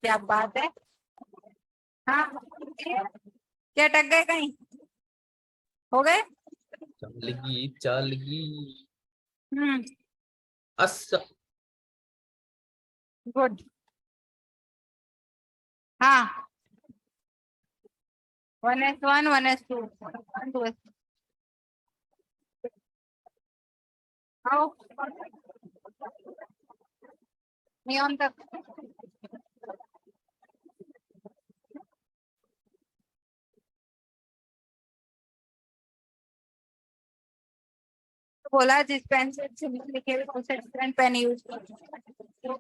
क्या बात है। हाँ, क्या टक गए कहीं? हो गए। चालगी चालगी। हम्म। As good. हाँ, 1s1 1s2 2s। आओ, नियॉन तक। तो बोला जिस पेन से लिखे हुए उसे डिफरेंट पेन यूज करो।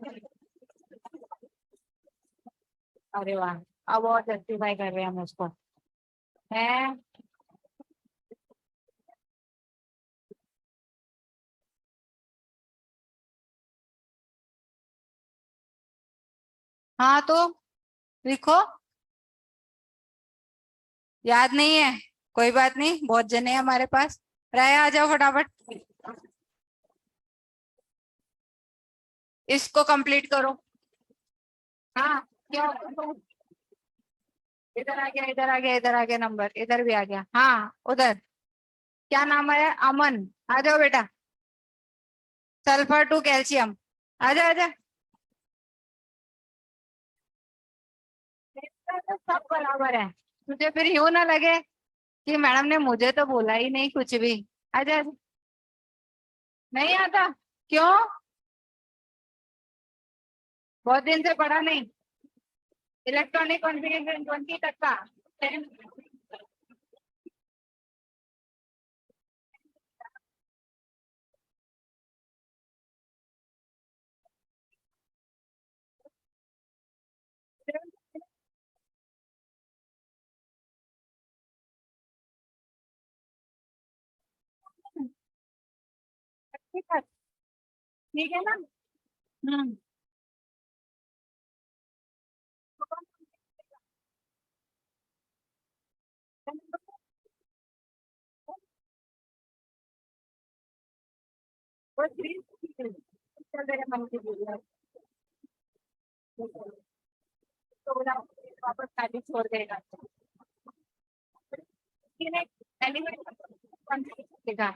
अरे वाह, अब और जस्टिफाई कर रहे हैं हम उसको। है। हाँ तो लिखो। याद नहीं है? कोई बात नहीं, बहुत जने हैं हमारे पास। राय आ जाओ फटाफट। इसको कंप्लीट करो। हाँ, क्या होगा? इधर आ गया, इधर आ गया, इधर आ गया, नंबर इधर भी आ गया। हाँ उधर। क्या नाम है? अमन। आ जाओ बेटा। Sulphur to calcium. आजा आजा। तो सब बराबर है। तुझे फिर यूं ना लगे कि मैडम ने मुझे तो बोला ही नहीं कुछ भी। आजा आजा। नहीं आता? क्यों? बहुत दिन से पढ़ा नहीं। इलेक्ट्रॉनिक कॉन्फ़िगरेशन 20 तक का। 10। ठीक है ना? हम्म। वो चल मेरे मन की बोल। तो बोला वापस खाली छोड़ देगा। देखा।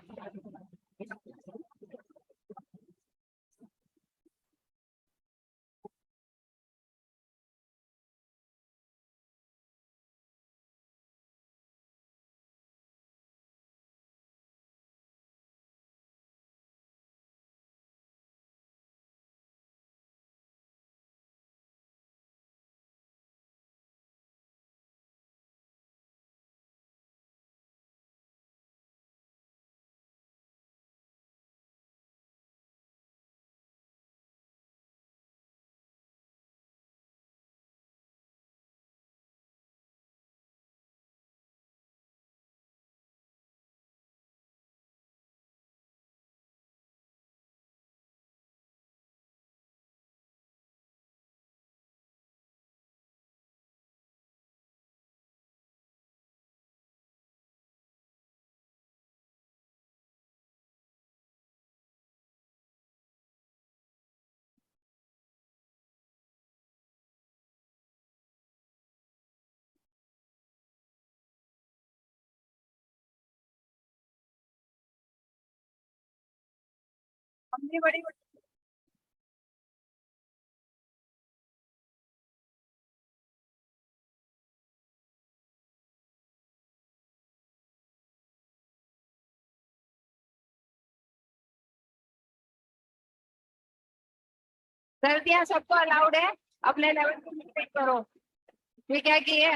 मम्मी बड़ी। गलतियां सबको अलाउड है। अपने लेवल पे मिस्टेक करो। ठीक है कि ये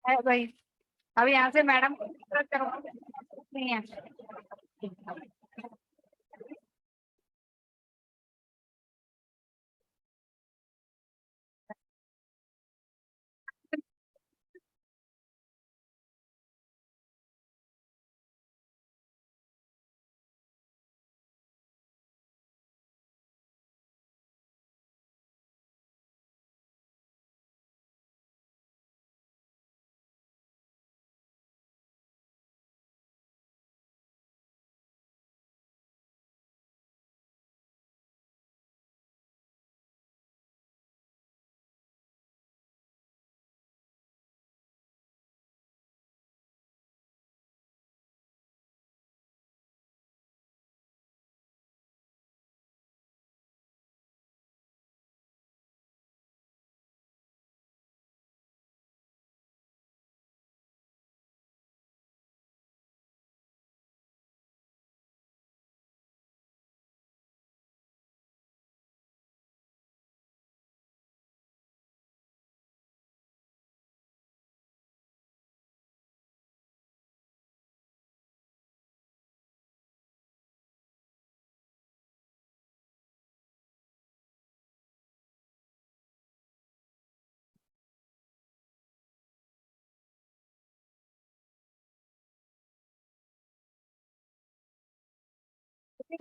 है भाई। अब यहाँ से मैडम को करवा नहीं है।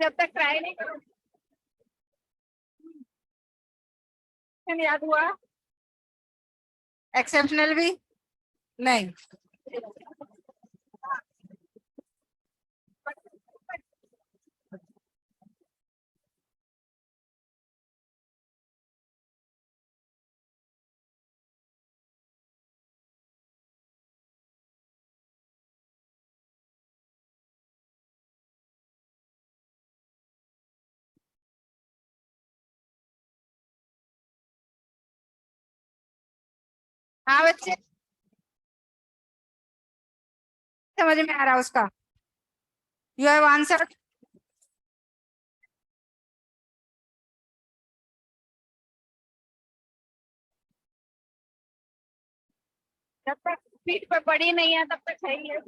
जब तक ट्राई नहीं करो याद हुआ। एक्सेप्शनल भी नहीं। हाँ बच्चे, समझ में आ रहा है उसका। You have answer. जब तक पीठ पे पड़ी नहीं है तब तक सही है।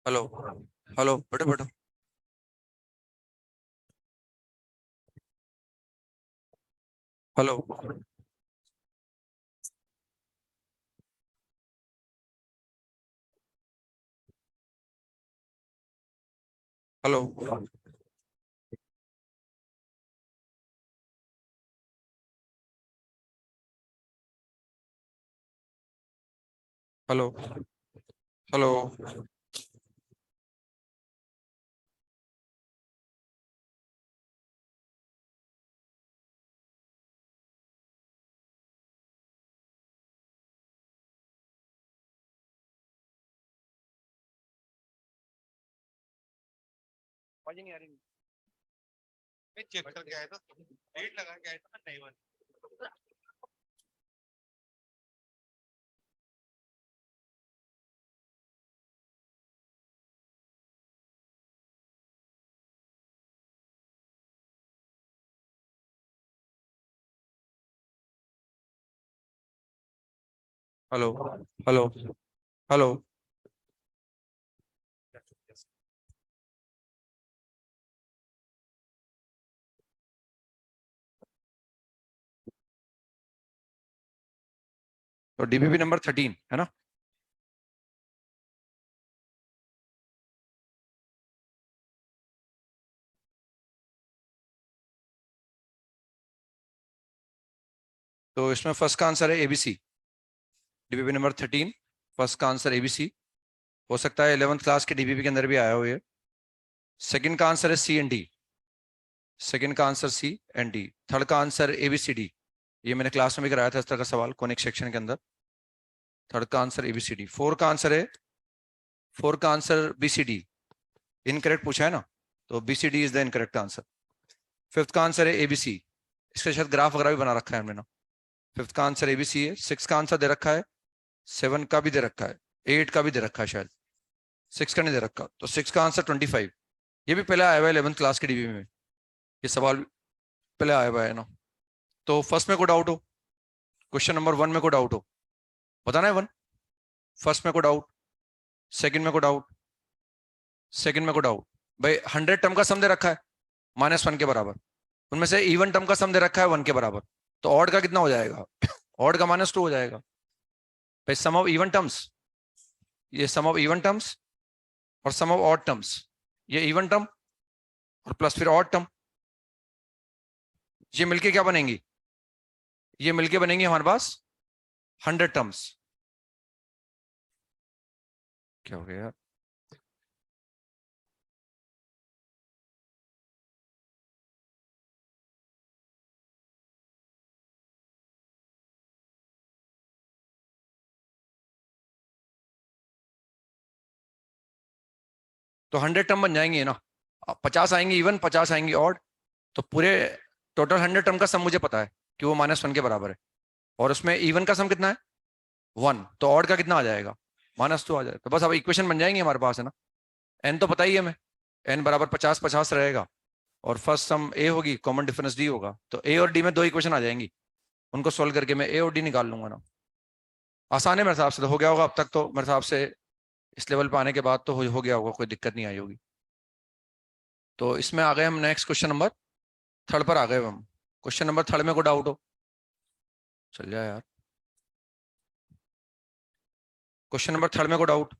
हेलो हेलो, बैठो बैठो। हेलो हेलो हेलो हेलो आवाज नहीं आ रही। मैं चेक करके आया था, डेट लगा के आया था, नहीं बन। Hello hello hello. तो डीबीबी नंबर 13 है ना? तो इसमें फर्स्ट का आंसर है एबीसी। डीबीबी नंबर 13 फर्स्ट का आंसर एबीसी। हो सकता है 11th क्लास के डीबीबी के अंदर भी आया हो ये। सेकंड का आंसर है सी एंड डी। सेकंड का answer C and D. Third का आंसर एबीसीडी। ये मैंने क्लास में भी कराया था इस तरह का सवाल कोनिक सेक्शन के अंदर। थर्ड का आंसर एबीसीडी। फोर का आंसर बीसीडी। इनकरेक्ट पूछा है ना, तो BCD is the incorrect answer. Fifth का आंसर है एबीसी। इसका शायद ग्राफ वगैरह भी बना रखा है हमने ना। फिफ्थ का आंसर एबीसी है। सिक्स का आंसर दे रखा है, 7 का भी दे रखा है, 8 का भी दे रखा है, शायद 6 का नहीं दे रखा। तो 6 का आंसर 25। ये भी पहले आया हुआ है 11th क्लास के डीबी में, ये सवाल पहले आया हुआ है ना। तो फर्स्ट में कोई डाउट हो, क्वेश्चन नंबर 1 में कोई डाउट हो, बताना है 1। फर्स्ट में कोई डाउट, सेकंड में कोई डाउट, सेकंड में कोई डाउट। भाई 100 टर्म का सम दे रखा है -1 के बराबर, उनमें से इवन टर्म का सम दे रखा है 1 के बराबर, तो ऑड का कितना हो जाएगा? ऑड का -2 हो जाएगा। भाई सम ऑफ इवन टर्म्स, ये सम ऑफ इवन टर्म्स और सम ऑफ ऑड टर्म्स, ये इवन टर्म और प्लस फिर ऑड टर्म, ये मिलके क्या बनेंगी? ये मिलके बनेंगे हमारे पास 100 टर्म्स। क्या हो गया यार? तो 100 टर्म बन जाएंगे ना, 50 आएंगे इवन, 50 आएंगे ऑड। तो पूरे टोटल 100 टर्म का सम मुझे पता है कि वो -1 के बराबर है, और उसमें इवन का सम कितना है? 1। तो ऑड का कितना आ जाएगा? -2 आ जाएगा। तो बस अब इक्वेशन बन जाएंगे हमारे पास, है ना। एन तो पता ही है हमें, एन बराबर 50 50 रहेगा, और फर्स्ट सम ए होगी, कॉमन डिफरेंस डी होगा। तो ए और डी में 2 इक्वेशन आ जाएंगी, उनको सोल्व करके मैं ए और डी निकाल लूंगा ना। आसान है मेरे हिसाब से, तो हो गया होगा अब तक तो मेरे हिसाब से। इस लेवल पे आने के बाद तो हो गया होगा, कोई दिक्कत नहीं आई होगी। तो इसमें आ गए हम नेक्स्ट क्वेश्चन नंबर 3 पर आ गए हम। क्वेश्चन नंबर 3 में कोई डाउट हो चल जाए यार। क्वेश्चन नंबर 3 में कोई डाउट,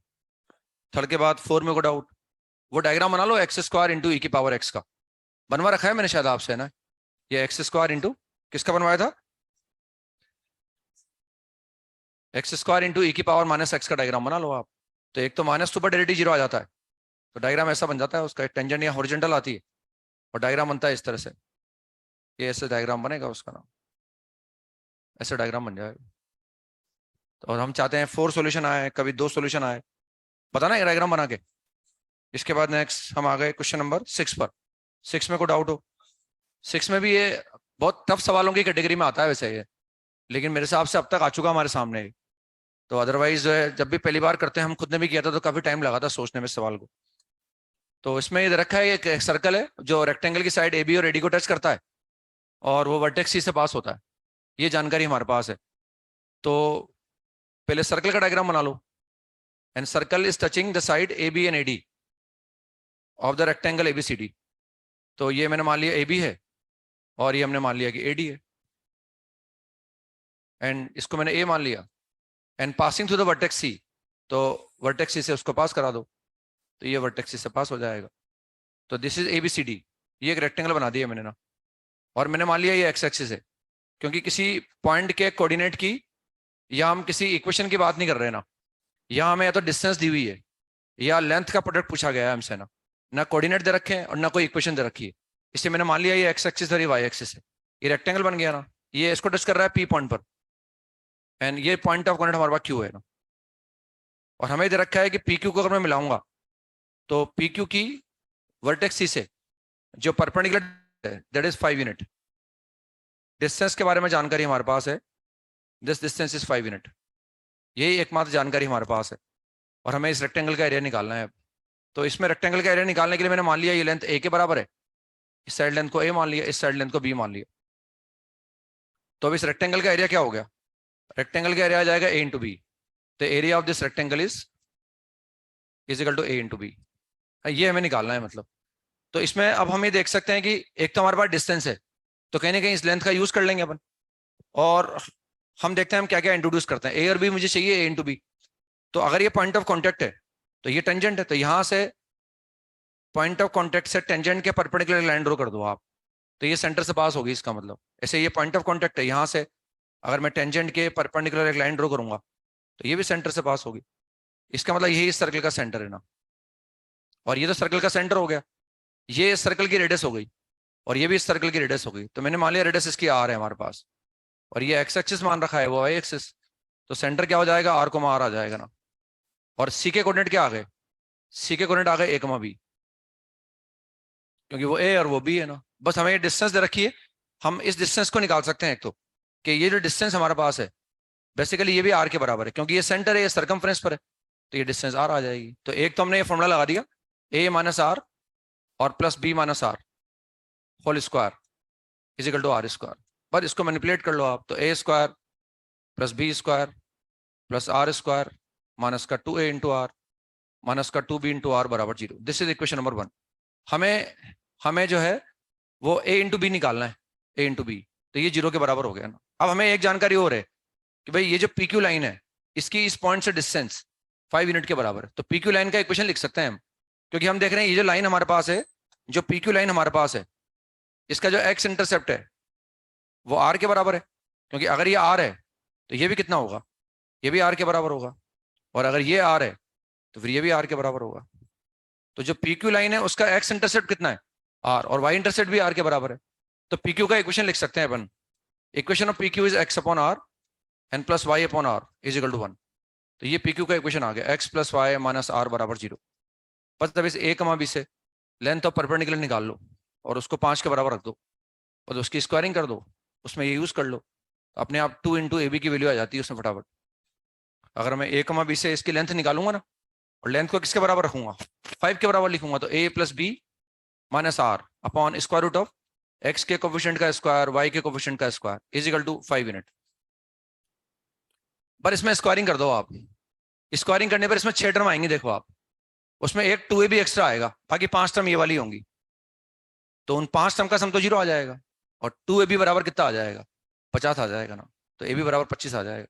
3 के बाद 4 में कोई डाउट। वो डायग्राम बना लो x² इंटू ई की पावर x का, बनवा रखा है मैंने शायद आपसे, है ना। ये x² इंटू किसका बनवाया था? x² इंटू ई की पावर -x का डायग्राम बना लो आप। तो एक तो -2 पर डेरिवेटिव 0 आ जाता है, तो डायग्राम ऐसा बन जाता है उसका, एक टेंजेंट या हॉरिजॉन्टल आती है और डायग्राम बनता है इस तरह से। ये ऐसे डायग्राम बनेगा उसका नाम, ऐसे डायग्राम बन जाएगा। तो और हम चाहते हैं 4 सॉल्यूशन आए, कभी 2 सॉल्यूशन आए, बताना है डायग्राम बना के। इसके बाद नेक्स्ट हम आ गए क्वेश्चन नंबर 6 पर। 6 में कोई डाउट हो? 6 में भी ये बहुत टफ सवालों की कैटेगरी में आता है वैसे ये, लेकिन मेरे हिसाब से अब तक आ चुका हमारे सामने। तो अदरवाइज जो है, जब भी पहली बार करते हैं, हम खुद ने भी किया था तो काफी टाइम लगा था सोचने में सवाल को। तो इसमें ये रखा है, एक सर्कल है जो रेक्टेंगल की साइड ए बी और एडी को टच करता है, और वो वर्टेक्स सी से पास होता है, ये जानकारी हमारे पास है। तो पहले सर्कल का डायग्राम बना लो। and circle is touching the side AB and AD of the rectangle ABCD. तो ये मैंने मान लिया AB है और ये हमने मान लिया कि AD है, एंड इसको मैंने A मान लिया, and passing through the vertex C, तो वर्टेक्स C से उसको पास करा दो, तो ये वर्टेक्स C से पास हो जाएगा। तो दिस इज ABCD, ये एक रेक्टेंगल बना दिया मैंने ना, और मैंने मान लिया ये एक्स एक्सिस है, क्योंकि किसी पॉइंट के कोऑर्डिनेट की या हम किसी इक्वेशन की बात नहीं कर रहे ना, यहाँ हमें या तो डिस्टेंस दी हुई है या लेंथ का प्रोडक्ट पूछा गया है हमसे ना कोऑर्डिनेट दे रखे हैं और ना कोई इक्वेशन दे रखी है, इसलिए मैंने मान लिया ये एक्स एक्सिस और ये वाई एक्सिस है, ये रेक्टेंगल बन गया ना, ये इसको टच कर रहा है P पॉइंट पर, एंड ये पॉइंट ऑफ कॉन्टेक्ट हमारे पास Q है ना, और हमें दे रखा है कि PQ को अगर मैं मिलाऊंगा तो PQ की वर्टेक्स C से जो परपेंडिकुलर है दैट इज 5 यूनिट। डिस्टेंस के बारे में जानकारी हमारे पास है, दिस डिस्टेंस इज 5 यूनिट, यही एकमात्र जानकारी हमारे पास है, और हमें इस रेक्टेंगल का एरिया निकालना है। तो इसमें रेक्टेंगल का एरिया निकालने के लिए मैंने मान लिया ये लेंथ A के बराबर है, इस साइड लेंथ को A मान लिया, इस साइड लेंथ को B मान लिया, तो अब इस रेक्टेंगल का एरिया क्या हो गया, रेक्टेंगल का एरिया आ जाएगा A into B, the area of this rectangle is equal to A into B, ये हमें निकालना है मतलब। तो इसमें अब हम ये देख सकते हैं कि एक तो हमारे पास डिस्टेंस है, तो कहीं ना कहीं इस लेंथ का यूज कर लेंगे अपन, और हम देखते हैं हम क्या क्या इंट्रोड्यूस करते हैं। A और B मुझे चाहिए A इंटू बी, तो अगर ये पॉइंट ऑफ कॉन्टेक्ट है तो ये टेंजेंट है, तो यहाँ से पॉइंट ऑफ कॉन्टेक्ट से टेंजेंट के परपेंडिकुलर लाइन ड्रॉ कर दो आप, तो ये सेंटर से पास होगी, इसका मतलब ऐसे ये पॉइंट ऑफ कॉन्टेक्ट है, यहाँ से अगर मैं टेंजेंट के परपेंडिकुलर एक लाइन ड्रॉ करूंगा तो ये भी सेंटर से पास होगी, इसका मतलब यही इस सर्कल का सेंटर है ना, और ये तो सर्कल का सेंटर हो गया, ये इस सर्कल की रेडियस हो गई और ये भी इस सर्कल की रेडियस हो गई, तो मैंने मान लिया रेडियस इसकी R है हमारे पास, और ये एक्स एक्सिस मान रखा है वो वाई एक्सिस, तो सेंटर क्या हो जाएगा R को R आ जाएगा ना, और C के कोऑर्डिनेट क्या आ गए, C के कोऑर्डिनेट आ गए A, B, क्योंकि वो A और वो B है ना। बस हमें ये डिस्टेंस दे रखी है, हम इस डिस्टेंस को निकाल सकते हैं एक तो, कि ये जो डिस्टेंस हमारे पास है बेसिकली ये भी R के बराबर है, क्योंकि ये सेंटर है, ये सर्कमफ्रेंस पर है, तो ये डिस्टेंस R आ जाएगी। तो एक तो हमने ये फॉर्मूला लगा दिया A माइनस R और plus B minus R whole square is equal to R square, पर इसको मैनिपुलेट कर लो आप, तो A square plus B square plus R square minus का 2A इंटू R माइनस का 2B इंटू R बराबर 0। This is equation number 1। हमें जो है वो A इंटू बी निकालना है, A इंटू बी, तो ये 0 के बराबर हो गया ना। अब हमें एक जानकारी और है कि भाई ये जो PQ लाइन है इसकी इस पॉइंट से डिस्टेंस 5 यूनिट के बराबर है, तो PQ लाइन का इक्वेशन लिख सकते हैं हम, क्योंकि हम देख रहे हैं ये जो लाइन हमारे पास है, जो PQ लाइन हमारे पास है, इसका जो एक्स इंटरसेप्ट है वो R के बराबर है, क्योंकि अगर ये R है तो ये भी कितना होगा, ये भी R के बराबर होगा, और अगर ये R है तो फिर ये भी R के बराबर होगा। तो जो PQ लाइन है उसका एक्स इंटरसेप्ट कितना है R, और वाई इंटरसेप्ट भी R के बराबर है, तो PQ का इक्वेशन लिख सकते हैं अपन, equation of PQ is x upon R and plus y upon R is equal to 1। तो ये PQ का इक्वेशन आ गया, x plus y minus R बराबर 0। बस तब इस A, B से लेंथ ऑफ परपेंडिकुलर निकाल लो और उसको 5 के बराबर रख दो और उसकी स्क्वायरिंग कर दो, उसमें ये यूज कर लो, तो अपने आप 2 इंटू AB की वैल्यू आ जाती है उसमें फटाफट। अगर मैं A, B से इसकी लेंथ निकालूंगा ना, और लेंथ को किसके बराबर रखूंगा, 5 के बराबर लिखूंगा, तो A plus B minus R upon square root of x के कोफिशिएंट का स्क्वायर y के कोफिशिएंट का square is equal to 5 unit. पर इसमें स्क्वायरिंग कर दो आप, स्क्वायरिंग करने पर इसमें 6 टर्म आएंगे, देखो आप, उसमें एक 2A भी एक्स्ट्रा आएगा, बाकी 5 टर्म ये वाली होंगी, तो उन 5 टर्म का सम तो 0 आ जाएगा, और 2AB बराबर कितना आ जाएगा, 50 आ जाएगा ना, तो AB बराबर 25 आ जाएगा।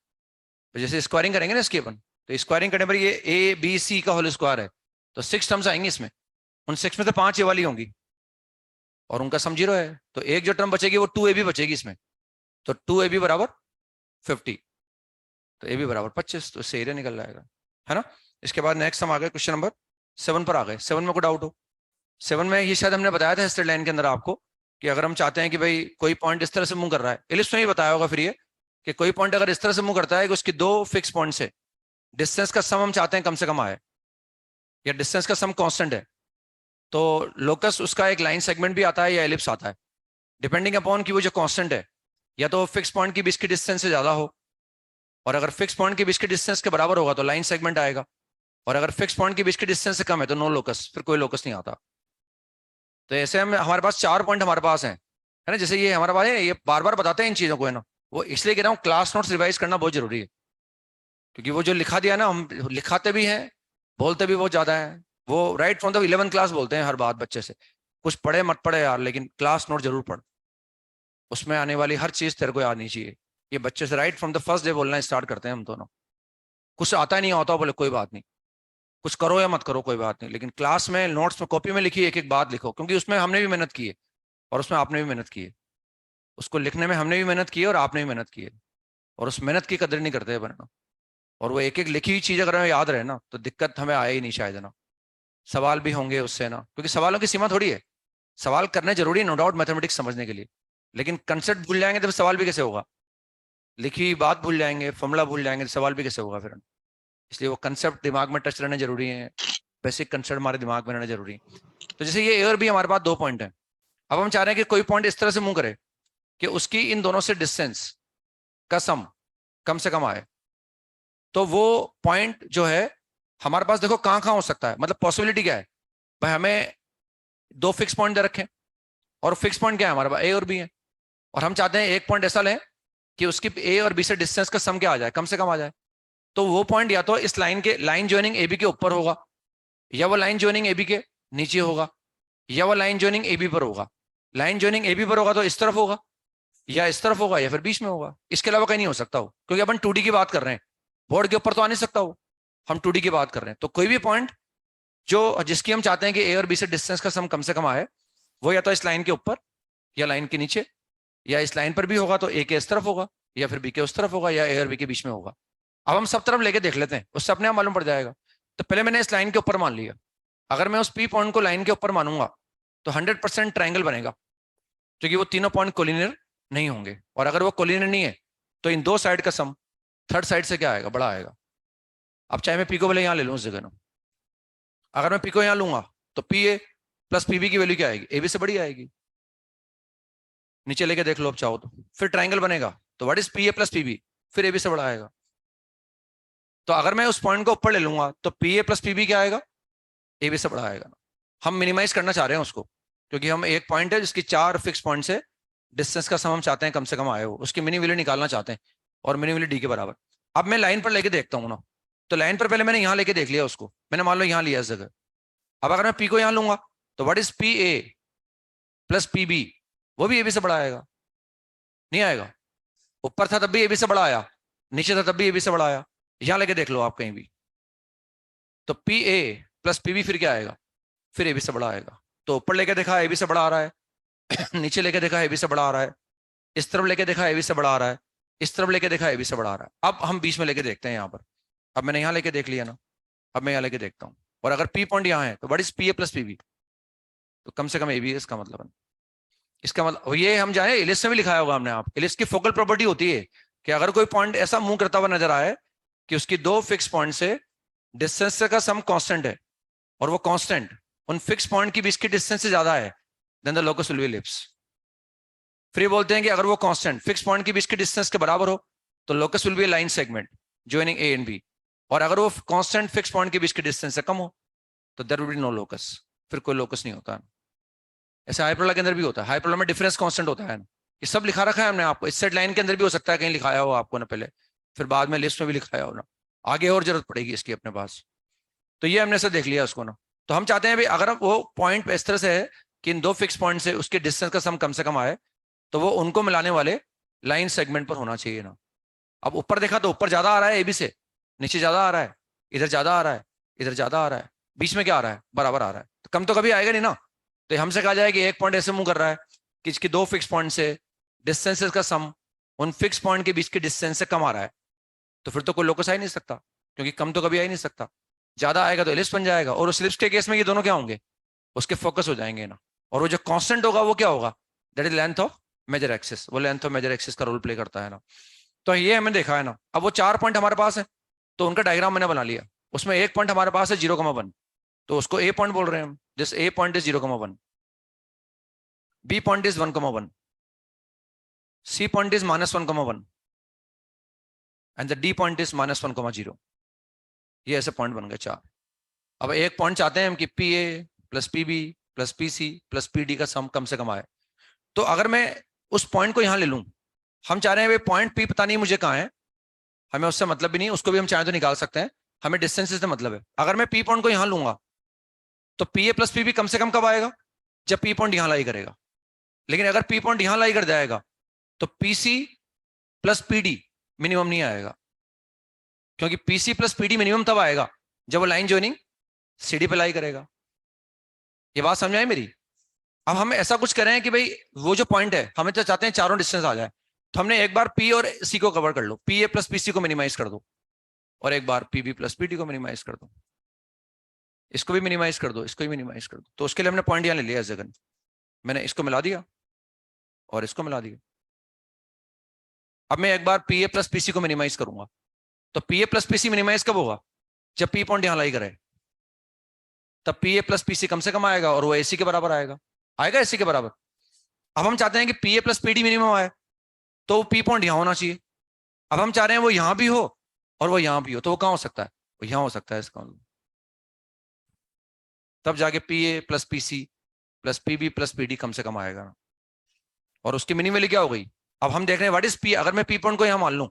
तो जैसे स्क्वायरिंग करेंगे ना इसकी अपन, तो स्क्वायरिंग करने पर ये ABC का होल स्क्वायर है, तो 6 टर्म्स आएंगे इसमें, उन 6 में से 5 ये वाली होंगी और उनका सम 0 है, तो एक जो टर्म बचेगी वो 2AB बचेगी इसमें, तो 2AB बराबर 50, तो AB बराबर 25, तो इससे एरिया निकल जाएगा, है ना। इसके बाद नेक्स्ट हम आ गए क्वेश्चन नंबर 7 पर आ गए। 7 में कोई डाउट हो? 7 में ये शायद हमने बताया था स्ट्रेट लाइन के अंदर आपको कि अगर हम चाहते हैं कि भाई कोई पॉइंट इस तरह से मूव कर रहा है, इलिप्स में ही बताया होगा फिर ये कि कोई पॉइंट अगर इस तरह से मूव करता है कि उसकी 2 फिक्स पॉइंट से डिस्टेंस का सम हम चाहते हैं कम से कम आए, या डिस्टेंस का सम कांस्टेंट है, तो लोकस उसका एक लाइन सेगमेंट भी आता है या एलिप्स आता है, डिपेंडिंग अपॉन कि वो जो कांस्टेंट है या तो फिक्स पॉइंट की बीच की डिस्टेंस से ज्यादा हो, और अगर फिक्स पॉइंट की बीच की डिस्टेंस के बराबर होगा तो लाइन सेगमेंट आएगा, और अगर फिक्स पॉइंट की बीच की डिस्टेंस से कम है तो नो लोकस, फिर कोई लोकस नहीं आता। तो ऐसे हम हमारे पास 4 पॉइंट हमारे पास हैं, है ना, जैसे ये हमारे पास है, ये बार बार बताते हैं इन चीजों को, है ना, वो इसलिए कह रहा हूँ क्लास नोट्स रिवाइज करना बहुत जरूरी है, क्योंकि वो जो लिखा दिया ना हम लिखाते भी हैं बोलते भी बहुत ज्यादा है, वो right from the 11th class बोलते हैं हर बात बच्चे से, कुछ पढ़े मत पढ़े यार लेकिन क्लास नोट जरूर पढ़, उसमें आने वाली हर चीज तेरे को याद नहीं चाहिए। ये बच्चे से right from the first day बोलना स्टार्ट करते हैं हम दोनों। कुछ आता नहीं आता बोले कोई बात नहीं, कुछ करो या मत करो कोई बात नहीं, लेकिन क्लास में नोट्स में कॉपी में लिखी एक एक बात लिखो, क्योंकि उसमें हमने भी मेहनत की है और उसमें आपने भी मेहनत की है, उसको लिखने में हमने भी मेहनत की है और आपने भी मेहनत की है, और उस मेहनत की कदर नहीं करते हैं वरना। और वो एक एक लिखी हुई चीज अगर हमें याद रहे ना तो दिक्कत हमें आए ही नहीं शायद ना, सवाल भी होंगे उससे ना, क्योंकि सवालों की सीमा थोड़ी है, सवाल करने जरूरी है नो डाउट मैथमेटिक्स समझने के लिए, लेकिन कंसेप्ट भूल जाएंगे तो सवाल भी कैसे होगा, लिखी हुई बात भूल जाएंगे, फॉर्मूला भूल जाएंगे तो सवाल भी कैसे होगा फिर। इसलिए वो कंसेप्ट दिमाग में टच रहने जरूरी है, बेसिक कंसेप्ट हमारे दिमाग में रहना जरूरी है। तो जैसे ये ए और बी हमारे पास 2 पॉइंट है, अब हम चाह रहे हैं कि कोई पॉइंट इस तरह से मूव करे कि उसकी इन दोनों से डिस्टेंस का सम कम से कम आए। तो वो पॉइंट जो है हमारे पास देखो कहाँ कहाँ हो सकता है, मतलब पॉसिबिलिटी क्या है भाई, हमें 2 फिक्स पॉइंट दे रखे हैं और फिक्स पॉइंट क्या है हमारे पास ए और बी है, और हम चाहते हैं एक पॉइंट ऐसा लें कि उसकी ए और बी से डिस्टेंस का सम क्या आ जाए, कम से कम आ जाए। तो वो पॉइंट या तो इस लाइन के लाइन ज्वाइनिंग ए बी के ऊपर होगा, या वो लाइन ज्वाइनिंग ए बी के नीचे होगा, या वो लाइन ज्वाइनिंग ए बी पर होगा। लाइन ज्वाइनिंग ए बी पर होगा तो इस तरफ होगा या इस तरफ होगा या फिर बीच में होगा, इसके अलावा कहीं नहीं हो सकता हो, क्योंकि अपन 2D की बात कर रहे हैं, बोर्ड के ऊपर तो आ नहीं सकता हो, हम 2D की बात कर रहे हैं। तो कोई भी पॉइंट जो जिसकी हम चाहते हैं कि ए और बी से डिस्टेंस का सम कम से कम आए, वो या तो इस लाइन के ऊपर या लाइन के नीचे, या इस लाइन पर भी होगा तो ए के इस तरफ होगा या फिर बी के उस तरफ होगा, या ए और बी के बीच में होगा। अब हम सब तरफ लेके देख लेते हैं, उससे अपने आप मालूम पड़ जाएगा। तो पहले मैंने इस लाइन के ऊपर मान लिया, अगर मैं उस पी पॉइंट को लाइन के ऊपर मानूंगा तो 100% ट्रायंगल बनेगा, क्योंकि वो तीनों पॉइंट कोलिनियर नहीं होंगे, और अगर वो कोलिनियर नहीं है तो इन 2 साइड का सम थर्ड साइड से क्या आएगा, बड़ा आएगा। अब चाहे मैं पी को पहले यहां ले लूं उस जगह ना, अगर मैं पी को यहां लूंगा तो पी ए प्लस पीबी की वैल्यू क्या आएगी, ए बी से बड़ी आएगी। नीचे लेके देख लो अब चाहो तो, फिर ट्राइंगल बनेगा तो what is P A plus PB, फिर ए बी से बड़ा आएगा। तो अगर मैं उस पॉइंट को ऊपर ले लूंगा तो पी ए प्लस पीबी क्या आएगा, ए बी से बड़ा आएगा। हम मिनिमाइज करना चाह रहे हैं उसको, क्योंकि हम एक पॉइंट है जिसकी 4 फिक्स पॉइंट से डिस्टेंस का सम हम चाहते हैं कम से कम आए हो, उसकी मिनी वैल्यू निकालना चाहते हैं, और मिनी वैल्यू डी के बराबर। अब मैं लाइन पर लेके देखता हूँ ना, तो लाइन पर पहले मैंने यहाँ लेके देख लिया उसको, मैंने मान लो यहाँ लिया इस जगह। अब अगर मैं पी को यहाँ लूंगा तो what is P A plus P B, वो भी ए बी से बड़ा आएगा, नहीं आएगा? ऊपर था तब भी ए बी से बड़ा आया, नीचे था तब भी ए बी से बड़ा आया, यहां लेके देख लो आप कहीं भी। तो P A plus P B फिर क्या आएगा, फिर ए बी से बड़ा आएगा। तो ऊपर लेके देखा ए बी से बड़ा आ रहा है नीचे लेके देखा ए बी से बड़ा आ रहा है, इस तरफ लेके देखा ए बी से बड़ा आ रहा है, इस तरफ लेके देखा ए बी से बड़ा आ रहा है। अब हम बीच में लेके देखते हैं यहाँ पर, अब मैंने यहाँ लेके देख लिया ना, अब मैं यहाँ लेके देखता हूँ, और अगर पी पॉइंट यहाँ है तो what is P A plus P B, तो कम से कम ए बी है इसका मतलब। इसका मतलब ये हम जाने इलिप्स में भी लिखाया होगा हमने, आप इलिप्स की फोकल प्रॉपर्टी होती है कि अगर कोई पॉइंट ऐसा मूव करता हुआ नजर आए कि उसकी 2 फिक्स पॉइंट से डिस्टेंस का सम कांस्टेंट है, और वो कांस्टेंट उन फिक्स पॉइंट की बीच की डिस्टेंस से ज्यादा है, then the locus will be ellipse. फिर बोलते हैं कि अगर वो कांस्टेंट फिक्स पॉइंट की बीच की डिस्टेंस के बराबर हो तो locus will be line segment joining A and B, और अगर वो कांस्टेंट फिक्स पॉइंट की बीच की डिस्टेंस से कम हो तो there will be no locus, फिर कोई लोकस नहीं होता। ऐसे हाइपरबोला के अंदर भी होता है, हाइपरबोला में डिफरेंस कांस्टेंट होता है ना, ये सब लिखा रखा है हमने आपको, इस सेट लाइन के अंदर भी हो सकता है कहीं लिखाया हो आपको ना पहले, फिर बाद में लिस्ट में भी लिखाया हो ना, आगे और जरूरत पड़ेगी इसकी अपने पास। तो ये हमने से देख लिया उसको ना, तो हम चाहते हैं भाई अगर वो पॉइंट इस तरह से है कि इन 2 फिक्स पॉइंट से उसके डिस्टेंस का सम कम से कम आए, तो वो उनको मिलाने वाले लाइन सेगमेंट पर होना चाहिए ना। अब ऊपर देखा तो ऊपर ज्यादा आ रहा है ए बी से, नीचे ज्यादा आ रहा है, इधर ज्यादा आ रहा है, इधर ज्यादा आ रहा है, बीच में क्या आ रहा है, बराबर आ रहा है, तो कम तो कभी आएगा नहीं ना। तो हमसे कहा जाए कि एक पॉइंट ऐसे मूव कर रहा है कि इसकी 2 फिक्स पॉइंट से डिस्टेंसेस का सम उन फिक्स पॉइंट के बीच के डिस्टेंस से कम आ रहा है, तो फिर तो कोई लोकस आ ही नहीं सकता, क्योंकि कम तो कभी आ ही नहीं सकता, ज्यादा आएगा तो इलिप्स बन जाएगा, और उस इलिप्स के केस में ये दोनों क्या होंगे, उसके फोकस हो जाएंगे ना। और वो जो कांस्टेंट होगा वो क्या होगा, that is length of major axis, वो लेंथ ऑफ मेजर एक्सिस का रोल प्ले करता है ना। तो ये हमने देखा है ना। अब वो 4 पॉइंट हमारे पास है तो उनका डायग्राम मैंने बना लिया, उसमें एक पॉइंट हमारे पास है 0,1, तो उसको ए पॉइंट बोल रहे हैं हम, this A point is 0,1, B point is 1,1, C point is -1,1, and the D point is -1,0. ये ऐसे पॉइंट बन गए 4। अब एक पॉइंट चाहते हैं हम कि P A plus P B plus P C plus P D का सम कम से कम आए। तो अगर मैं उस पॉइंट को यहां ले लूं, हम चाह रहे हैं पॉइंट पी पता नहीं मुझे कहाँ है, हमें उससे मतलब भी नहीं, उसको भी हम चाहें तो निकाल सकते हैं, हमें डिस्टेंसेस से मतलब है। अगर मैं पी पॉइंट को यहां लूंगा तो P A plus P B कम से कम कब आएगा, जब पी पॉइंट यहां लाई करेगा। लेकिन अगर पी पॉइंट यहां लाई कर जाएगा तो पीसी प्लस पीडी मिनिमम नहीं आएगा, क्योंकि पीसी प्लस पीडी मिनिमम तब आएगा जब वो लाइन ज्वाइनिंग सीडी पे लाई करेगा। ये बात समझ आई मेरी। अब हम ऐसा कुछ करें कि भाई वो जो पॉइंट है हमें तो चाहते हैं चारों डिस्टेंस आ जाए, तो हमने एक बार पी और सी को कवर कर लो, पी ए प्लस पीसी को मिनिमाइज कर दो, और एक बार पीबी प्लस पीडी को मिनिमाइज कर दो, इसको भी मिनिमाइज कर दो, इसको भी मिनिमाइज कर दो। तो उसके लिए हमने पॉइंट यहां ले लिया जगह, मैंने इसको मिला दिया और इसको मिला दिया। अब मैं एक बार पी ए प्लस पीसी को मिनिमाइज करूंगा, तो P A plus PC minimise कब होगा, जब पी पॉइंट यहां लाई करे, तब पी ए प्लस पीसी कम से कम आएगा और वो एसी के बराबर आएगा, आएगा एसी के बराबर। अब हम चाहते हैं कि P A plus PD minimum आए, तो पी पॉइंट यहां होना चाहिए। अब हम चाह रहे हैं वो यहां भी हो और वो यहां भी हो, तो वो कहां हो सकता है, वो यहां हो सकता है इसका, तब जाके P A plus PC plus PB plus PD कम से कम आएगा। और उसकी मिनिमम वैल्यू क्या हो गई, अब हम देख रहे हैं व्हाट इज पी। अगर मैं पी पॉइंट को यहां मान लूं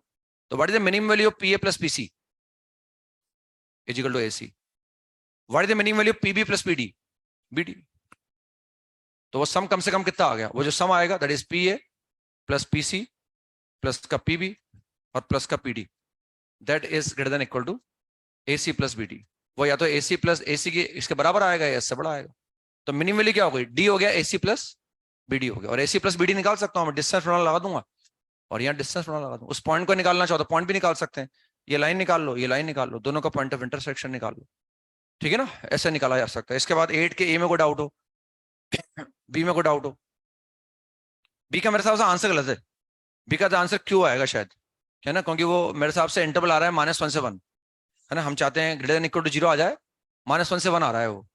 तो what is the minimum value of P A plus PC is equal to AC, what is the minimum value of PB plus PD BD. तो वो सम कम से कम कितना आ गया, वो जो सम आएगा that is P A plus PC plus का PB और प्लस का PD, that is greater than equal to AC plus BD. वो या तो एसी प्लस एसी के इसके बराबर आएगा या इससे बड़ा आएगा। तो मिनिमम वैल्यू क्या हो गई, डी हो गया एसी प्लस बीडी हो गया, और एसी प्लस बीडी निकाल सकता हूं मैं, डिस्टेंस प्रोनाउन लगा दूंगा और यहाँ डिस्टेंस प्रोनाउन लगा दूंगा। उस पॉइंट को निकालना चाहो तो पॉइंट भी निकाल सकते हैं, ये लाइन निकाल लो, ये लाइन निकाल लो, दोनों का पॉइंट ऑफ इंटरसेक्शन निकाल लो, ठीक है ना, ऐसा निकाला जा सकता है। इसके बाद 8 के ए में कोई डाउट हो, बी में कोई डाउट हो, बी का मेरे हिसाब से आंसर गलत है, बी का आंसर क्यों आएगा शायद, है ना, क्योंकि वो मेरे हिसाब से इंटरवल आ रहा है -1 से 1, है ना, हम चाहते हैं ग्रेटर देन इक्वल टू 0 आ जाए, -1 से 1 आ रहा है वो,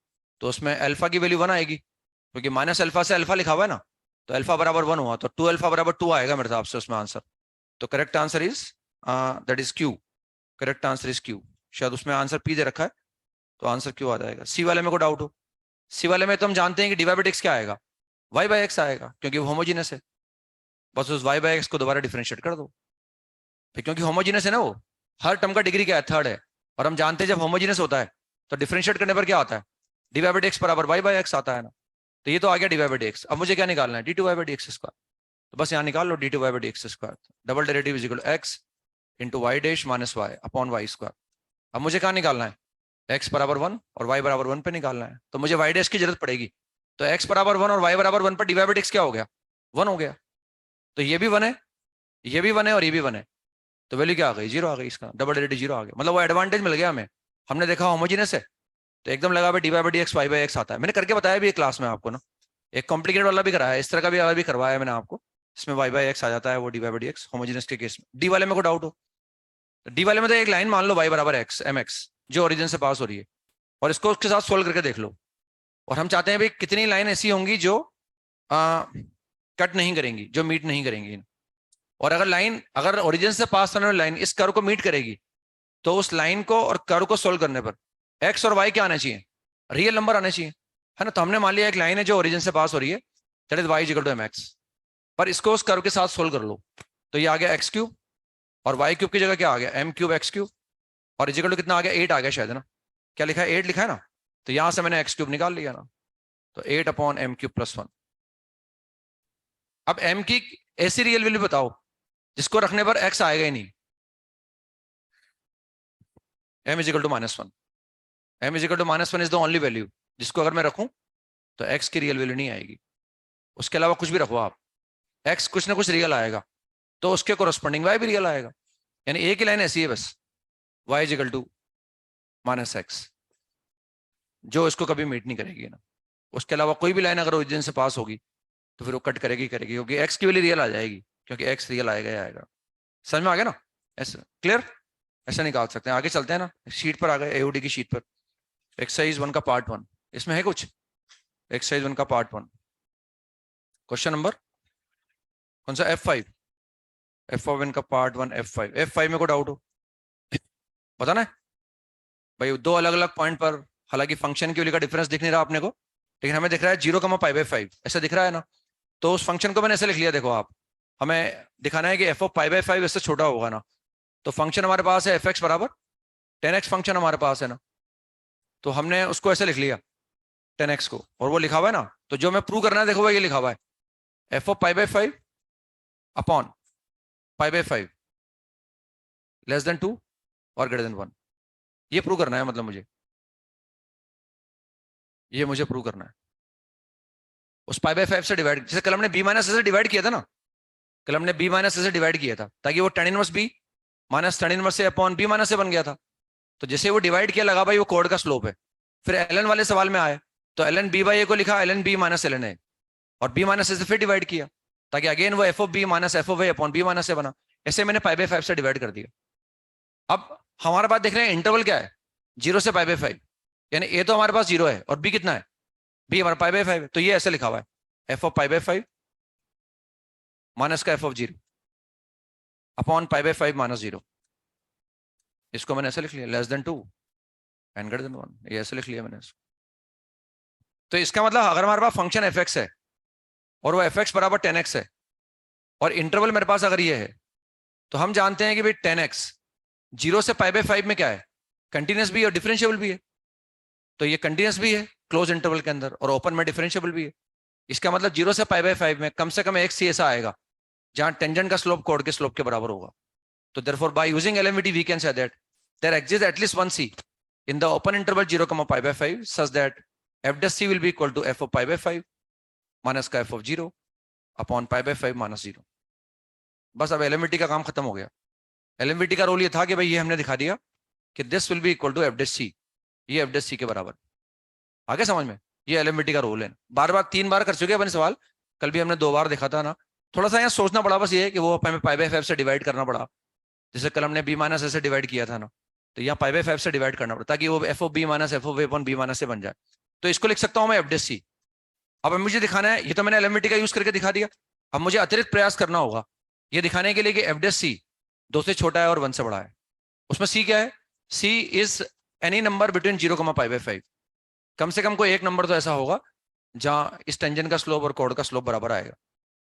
तो उसमें अल्फा की वैल्यू 1 आएगी, क्योंकि माइनस अल्फा से अल्फा लिखा हुआ है ना, तो अल्फा बराबर 1 हुआ, तो 2 अल्फा बराबर 2 आएगा मेरे हिसाब से उसमें आंसर। तो correct answer is that is Q, correct answer is Q. शायद उसमें आंसर पी दे रखा है तो आंसर क्यू आ जाएगा। सी वाले में को डाउट हो, सी वाले में तो हम जानते हैं कि डी बाई एक्स क्या आएगा, वाई बाई एक्स आएगा, क्योंकि वो होमोजीनस है, बस उस वाई बाई एक्स को दोबारा डिफरेंशिएट कर दो, फिर क्योंकि होमोजीनस है ना, वो हर टर्म का डिग्री क्या है, 3rd है, और हम जानते हैं जब होमोजीनस होता है तो डिफरेंशिएट करने पर क्या आता है, डी बाई एक्स बराबर वाई बाई एक्स आता है ना। तो ये तो आ गया डी वाई बाई एक्स। अब मुझे क्या निकालना है, d two y by x square, तो बस यहाँ निकाल लो d two y by x square, double derivative is equal to x into y dash minus y upon y square. अब मुझे क्या निकालना है, एक्स बराबर 1 और वाई बराबर 1 पे निकालना है, तो मुझे वाई डैश की जरूरत पड़ेगी, तो एक्स बराबर 1 और वाई बराबर 1 पर डी वाई बाई एक्स क्या हो गया, 1 हो गया, तो ये भी 1 है, ये भी 1 है और ये भी 1 है, तो वैल्यू क्या आ गई, 0 आ गई, इसका डबल डेरिवेटिव 0 आ गया, मतलब वो एडवांटेज मिल गया हमें। हमने देखा होमोजीनस है तो एकदम लगा D Y by X Y by X आता है, मैंने करके बताया भी क्लास में आपको ना, एक कॉम्प्लिकेटेड वाला भी कराया, इस तरह का भी करवाया मैंने आपको, इसमें वाई बाई एक्स आ जाता है, वो D Y by X homogeneous के केस में। डी वाले में को डाउट हो, डी वाले में तो एक लाइन मान लो वाई बराबर एक्स एम एक्स जो ओरिजिन से पास हो रही है, और इसको उसके साथ सोल्व करके देख लो, और हम चाहते हैं भाई कितनी लाइन ऐसी होंगी जो कट नहीं करेंगी, जो मीट नहीं करेंगी, और अगर ओरिजिन से पास होने वाली लाइन इस कर्व को मीट करेगी तो उस लाइन को और कर्व को सोल्व करने पर एक्स और वाई क्या आने चाहिए, रियल नंबर आने चाहिए, है ना। तो हमने मान लिया एक लाइन है जो ओरिजिन से पास हो रही है, that is Y is equal to M X, पर इसको उस कर्व के साथ सोल्व कर लो, तो ये आ गया एक्स क्यूब, और वाई क्यूब की जगह क्या आ गया, एम क्यूब एक्स क्यूब, और इज इक्वल टू कितना आ गया, 8 आ गया शायद, है ना, क्या लिखा है, 8 लिखा है ना, तो यहां से मैंने एक्स क्यूब निकाल लिया ना, तो 8 अपॉन एम क्यूब प्लस 1। अब एम की ऐसी रियल वैल्यू बताओ जिसको रखने पर एक्स आएगा ही नहीं, m is equal to -1, m is equal to -1 is the only value जिसको अगर मैं रखूं तो एक्स की रियल वैल्यू नहीं आएगी, उसके अलावा कुछ भी रखो आप, एक्स कुछ ना कुछ रियल आएगा, तो उसके कोरस्पॉन्डिंग वाई भी रियल आएगा, यानी एक ही लाइन ऐसी है बस, y is equal to -x, जो इसको कभी मीट नहीं करेगी ना, उसके अलावा कोई भी लाइन अगर ओरिजिन से पास होगी तो फिर वो कट करेगी क्योंकि एक्स की वैल्यू रियल आ जाएगी, क्योंकि एक्स रियल आएगा ही आएगा। समझ में आ गया ना, ऐसा क्लियर, ऐसा निकाल सकते हैं। आगे चलते हैं ना, शीट पर आ गए, एओडी की शीट पर, एक्सरसाइज 1 का पार्ट 1, इसमें है कुछ, एक्सरसाइज 1 का पार्ट 1, क्वेश्चन नंबर कौन सा, F5 का पार्ट 1 F5 में कोई डाउट हो बताना है भाई, दो अलग अलग पॉइंट पर, हालांकि फंक्शन की वैल्यू का डिफरेंस दिख नहीं रहा अपने को, लेकिन हमें दिख रहा है 0,π/5 ऐसा दिख रहा है ना, तो उस फंक्शन को मैंने ऐसे लिख लिया, देखो आप, हमें दिखाना है कि f of π/5 इससे छोटा होगा ना, तो फंक्शन हमारे पास है fx बराबर 10x फंक्शन हमारे पास है ना, तो हमने उसको ऐसे लिख लिया 10x को, और वो लिखा हुआ है ना, तो जो मैं प्रूव करना है देखो ये लिखा हुआ है f of pi by 5 upon pi by 5 less than 2 और ग्रेटर देन 1। ये प्रूव करना है, मतलब मुझे प्रूव करना है उस पाई बाई 5 से डिवाइड, जैसे कल हमने b माइनस से डिवाइड किया था ना, कल हमने b माइनस से डिवाइड किया था ताकि वो tan inverse b minus tan inverse से अपॉन b माइनस से बन गया था। तो जैसे वो डिवाइड किया लगा भाई वो कोड का स्लोप है, फिर ln वाले सवाल में आए तो ln b बाई a को लिखा ln b minus ln a, और b माइनस से फिर डिवाइड किया ताकि अगेन वो f of b minus f of a upon b minus से बना। ऐसे मैंने पाई बाई 5 से डिवाइड कर दिया। अब हमारे पास देख रहे हैं इंटरवल क्या है, 0 से पाई बाई 5, यानी a तो हमारे पास 0 है और b कितना है, b हमारा पाई बाई 5 है। तो ये ऐसे लिखा हुआ है f of pi by 5 minus का f of 0 upon pi by 5 minus 0। इसको मैंने ऐसे लिख लिया less than 2 and greater than 1, ये ऐसे लिख लिया मैंने इसको। तो इसका मतलब अगर हमारे पास फंक्शन fx है और वो fx बराबर 10x है और इंटरवल मेरे पास अगर ये है, तो हम जानते हैं कि भाई 10x 0 से पाई बाई 5 में क्या है, कंटिन्यूस भी है और डिफरेंशिएबल भी है। तो ये कंटिन्यूस भी है क्लोज इंटरवल के अंदर और ओपन में डिफरेंशिएबल भी है। इसका मतलब 0 से पाई बाई 5 में कम से कम एक सी ऐसा आएगा जहां टेंजेंट का स्लोप कोड के स्लोप के बराबर होगा। तो therefore by using LMVT we can say that there exists at least one c in the open interval 0 pi by 5 such that f dash c will be equal to f of pi by 5 minus का f of 0 upon pi by 5 minus 0। बस अब LMVT का काम खत्म हो गया। LMVT का role ये था कि भाई ये हमने दिखा दिया कि this will be equal to f dash c, ये f dash c के बराबर। आगे समझ में, ये LMVT का रोल है। बार बार 3 बार कर चुके अपने सवाल, कल भी हमने 2 बार देखा था ना। थोड़ा सा यहाँ सोचना पड़ा बस ये है कि वो हमें पाई बाई 5 से डिवाइड करना पड़ा, जैसे कल हमने b माइनस से डिवाइड किया था ना, तो यहाँ पाई बाई 5 से डिवाइड करना पड़ता ताकि वो f of b minus f of a upon b minus से बन जाए। तो इसको लिख सकता हूँ मैं f dash c। अब मुझे दिखाना है, ये तो मैंने LMVT का यूज करके दिखा दिया, अब मुझे अतिरिक्त प्रयास करना होगा ये दिखाने के लिए कि f dash c 2 से छोटा है और 1 से बड़ा है। उसमें c क्या है, c is any number between 0 pi by 5। कम से कम कोई एक नंबर तो ऐसा होगा जहां इस टेंजेंट का स्लोप और कोड का स्लोप बराबर आएगा,